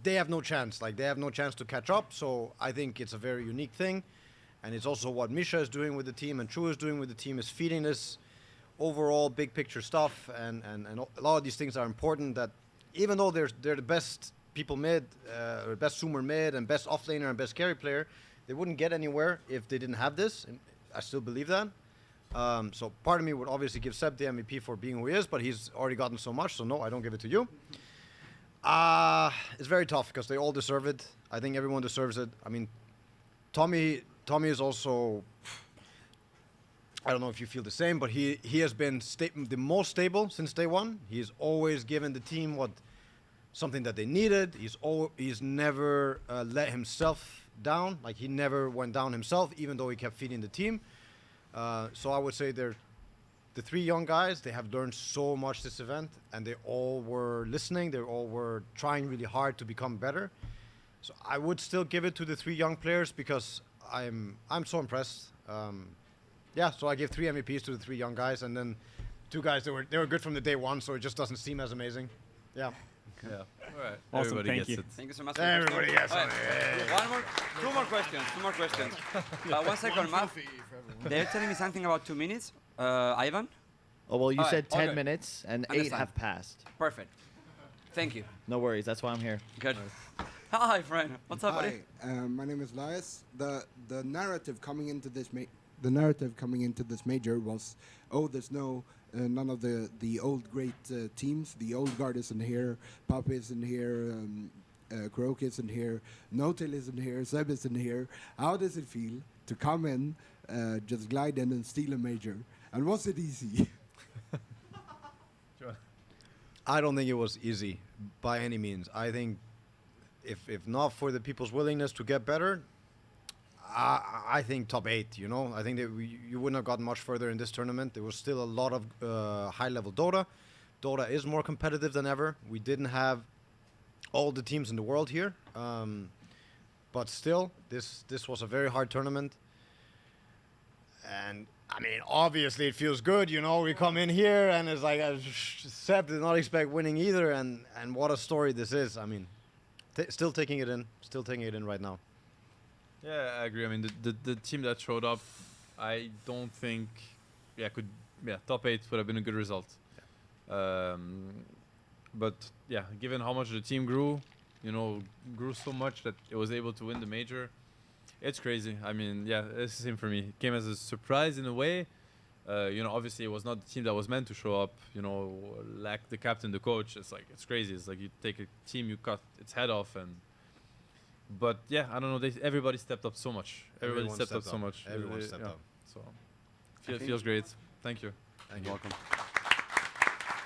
They have no chance. Like, they have no chance to catch up. So I think it's a very unique thing. And it's also what Misha is doing with the team and True is doing with the team is feeding this overall big picture stuff. And a lot of these things are important that even though they're the best people mid, or best zoomer mid and best offlaner and best carry player, they wouldn't get anywhere if they didn't have this. And I still believe that. So part of me would obviously give Seb the MVP for being who he is, but he's already gotten so much. So no, I don't give it to you. It's very tough because they all deserve it. I think everyone deserves it. I mean, Tommy is also, I don't know if you feel the same, but he has been the most stable since day one. He's always given the team something that they needed. He's never let himself down. Like, he never went down himself, even though he kept feeding the team. So I would say the three young guys, they have learned so much this event, and they all were listening. They all were trying really hard to become better. So I would still give it to the three young players because I'm so impressed. Yeah, so I give 3 MVPs to the 3 young guys, and then 2 guys they were good from the day one, so it just doesn't seem as amazing. Yeah. Yeah. All right. Awesome. Everybody Thank gets you. it. Thank you so much. Everybody gets All it. right. Two more questions. 1 second, Matt. They're telling me something about 2 minutes. Ivan? Oh, well, you All said right, 10 okay. minutes, and 8 Understand. have passed. Perfect. Thank you. No worries. That's why I'm here. Good. Hi, friend. What's up, buddy? Hi, my name is Laius. The narrative coming into this major was, there's none of the old great teams. The old guard isn't here. Pop isn't here. Croak isn't here. N0tail isn't here. Seb isn't here. How does it feel to come in, just glide in and steal a major? And was it easy? I don't think it was easy by any means. I think if not for the people's willingness to get better, I think top 8, I think that you wouldn't have gotten much further in this tournament. There was still a lot of high-level Dota. Dota is more competitive than ever. We didn't have all the teams in the world here. But still, this was a very hard tournament. And, I mean, obviously it feels good, We come in here and it's like, Seb did not expect winning either. And what a story this is. I mean, still taking it in right now. Yeah, I agree. I mean, the team that showed up, I don't think, top 8 would have been a good result. Yeah. But yeah, given how much the team grew so much that it was able to win the major, it's crazy. I mean, yeah, it's the same for me. It came as a surprise in a way. Obviously it was not the team that was meant to show up. Like the captain, the coach. It's crazy. It's like you take a team, you cut its head off, but yeah, I don't know. Everybody stepped up so much. Everybody stepped up so much. Everyone stepped up. So feels great. Thank you. You're welcome.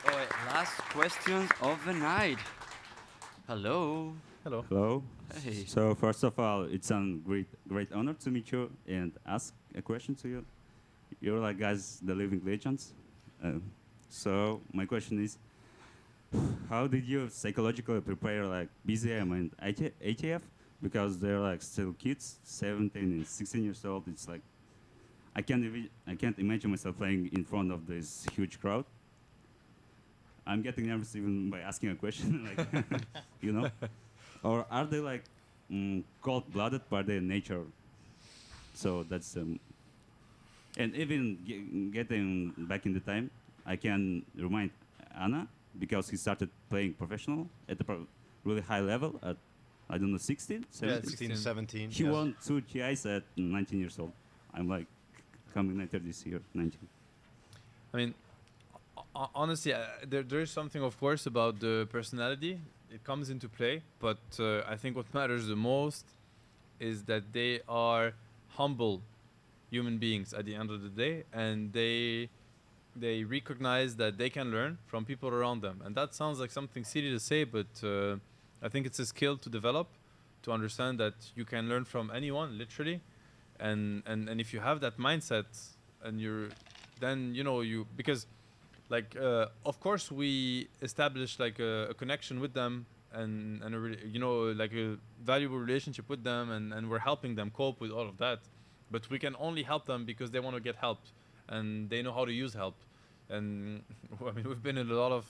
All right, last questions of the night. Hello. Hello. Hello. Hey. So first of all, it's a great honor to meet you and ask a question to you. You're like guys, the living legends. So my question is, how did you psychologically prepare like BZM and ATF? Because they're like still kids, 17 and 16 years old. It's like I can't imagine myself playing in front of this huge crowd. I'm getting nervous even by asking a question, like, Or are they like cold-blooded by their nature? So that's and even getting back in the time, I can remind Anna because he started playing professional at a really high level at, I don't know, 16, 17? Yeah, 16, 17. He yes. won 2 TIs at 19 years old. I'm like coming later this year, 19. I mean, honestly, there is something, of course, about the personality. It comes into play, but I think what matters the most is that they are humble human beings at the end of the day, and they recognize that they can learn from people around them. And that sounds like something silly to say, but I think it's a skill to develop, to understand that you can learn from anyone, literally. And if you have that mindset, and then because like of course we establish like a connection with them, and like a valuable relationship with them, and we're helping them cope with all of that. But we can only help them because they want to get help, and they know how to use help. And I mean, we've been in a lot of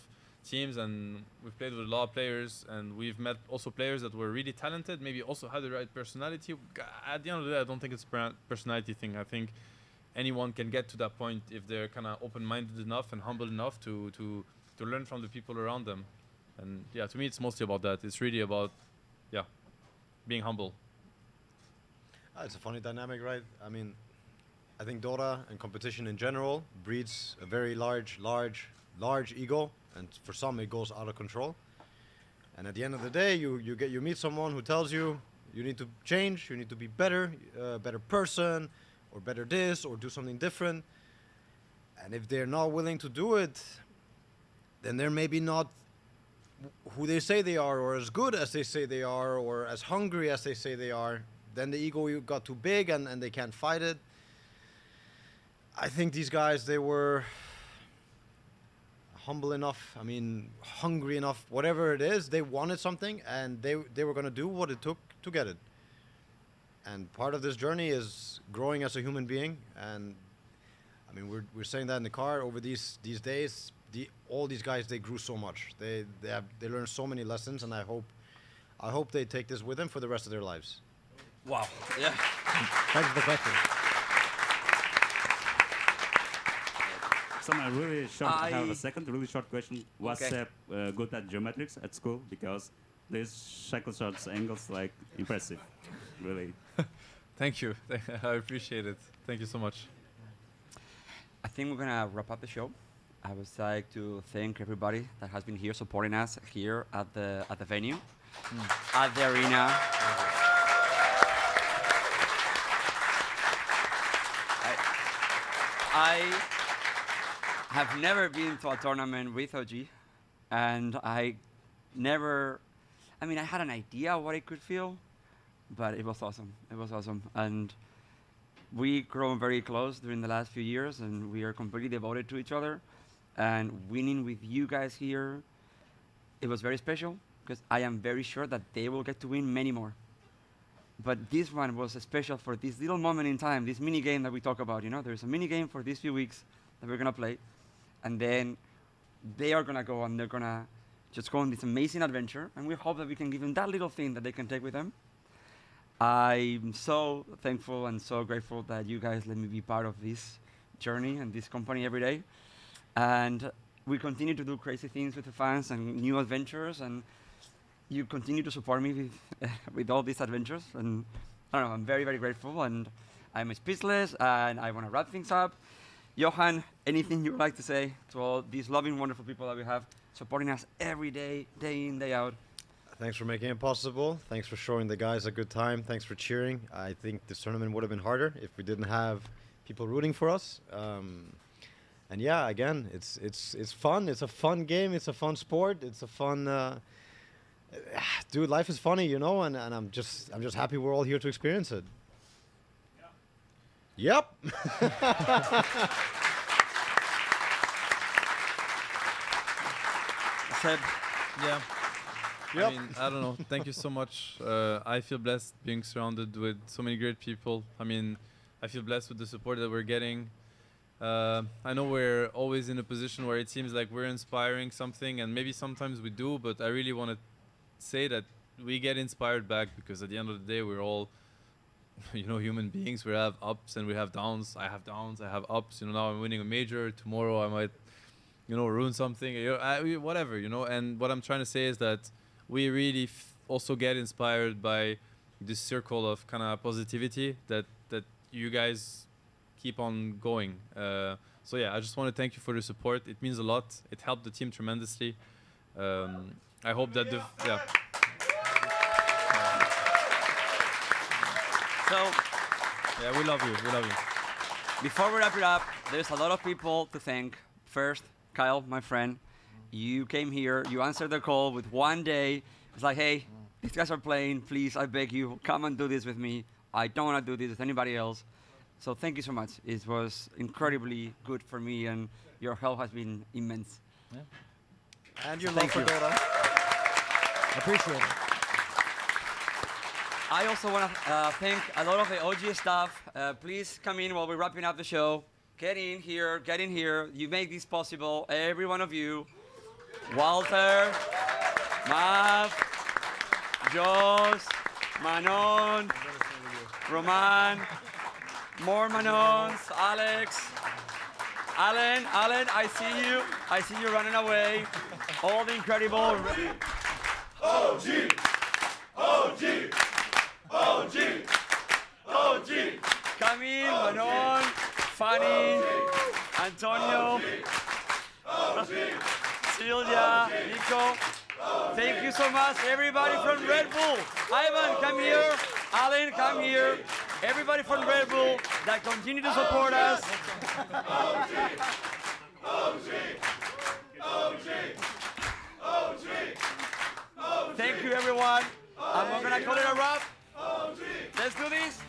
teams, and we've played with a lot of players, and we've met also players that were really talented, maybe also had the right personality. At the end of the day, I don't think it's a personality thing. I think anyone can get to that point if they're kind of open-minded enough and humble enough to learn from the people around them. And yeah, to me, it's mostly about that. It's really about, being humble. It's a funny dynamic, right? I mean, I think Dota and competition in general breeds a very large ego, and for some it goes out of control. And at the end of the day, you meet someone who tells you need to change, you need to be better, better person, or better this, or do something different. And if they're not willing to do it, then they're maybe not who they say they are, or as good as they say they are, or as hungry as they say they are. Then the ego got too big, and they can't fight it. I think these guys, they were humble enough, I mean, hungry enough, whatever it is, they wanted something, and they were going to do what it took to get it. And part of this journey is growing as a human being. And I mean, we're saying that in the car over these days. All these guys, they grew so much. They learned so many lessons, and I hope they take this with them for the rest of their lives. Wow. Yeah. Thanks for the question. So I have a second really short question. Was Seb good at geometrics at school? Because these shackle shots angles like impressive, really. Thank you. I appreciate it. Thank you so much. I think we're gonna wrap up the show. I would like to thank everybody that has been here supporting us here at the venue, at the arena. I have never been to a tournament with OG, and I had an idea what it could feel, but it was awesome. It was awesome. And we've grown very close during the last few years, and we are completely devoted to each other. And winning with you guys here, it was very special, because I am very sure that they will get to win many more. But this one was special for this little moment in time, this mini game that we talk about. There's a mini game for these few weeks that we're gonna play, and then they are gonna go and they're gonna just go on this amazing adventure, and we hope that we can give them that little thing that they can take with them. I'm so thankful and so grateful that you guys let me be part of this journey and this company every day. And we continue to do crazy things with the fans and new adventures, and you continue to support me with all these adventures. And I don't know, I'm very, very grateful, and I'm speechless, and I want to wrap things up. Johan, anything you would like to say to all these loving, wonderful people that we have supporting us every day, day in, day out? Thanks for making it possible. Thanks for showing the guys a good time. Thanks for cheering. I think this tournament would have been harder if we didn't have people rooting for us. And yeah, again, it's fun. It's a fun game. It's a fun sport. It's a fun. Dude, life is funny, and I'm just happy we're all here to experience it. Yep. Seb. Yeah. Yep. I mean, I don't know. Thank you so much. I feel blessed being surrounded with so many great people. I mean, I feel blessed with the support that we're getting. I know we're always in a position where it seems like we're inspiring something, and maybe sometimes we do, but I really want to say that we get inspired back, because at the end of the day, we're all, human beings. We have ups and we have downs. I have downs, I have ups. Now I'm winning a major. Tomorrow I might, ruin something. Whatever. And what I'm trying to say is that we really also get inspired by this circle of kind of positivity that you guys keep on going. So yeah, I just want to thank you for the support. It means a lot. It helped the team tremendously. I hope that yeah. So, yeah, we love you. We love you. Before we wrap it up, there's a lot of people to thank. First, Kyle, my friend, you came here, you answered the call with one day. It's like, hey, these guys are playing. Please, I beg you, come and do this with me. I don't want to do this with anybody else. So thank you so much. It was incredibly good for me, and your help has been immense. Yeah. And your Thank love for you. Dota. Appreciate it. I also want to thank a lot of the OG staff. Please come in while we're wrapping up the show. Get in here, get in here. You make this possible, every one of you. Walter, Mav, Jos, Manon, Roman, more Manons, Alex, Alan, I see you running away. All the incredible OG! OG! OG! OG! Come in, Manon, Fanny, Antonio, Silvia, Nico. Thank you so much, everybody from Red Bull. Ivan, come here. Alan, come here. Everybody from Red Bull that continue to support us. OG! OG! OG! OG! Thank you, everyone. I'm gonna call it a wrap. Let's do this.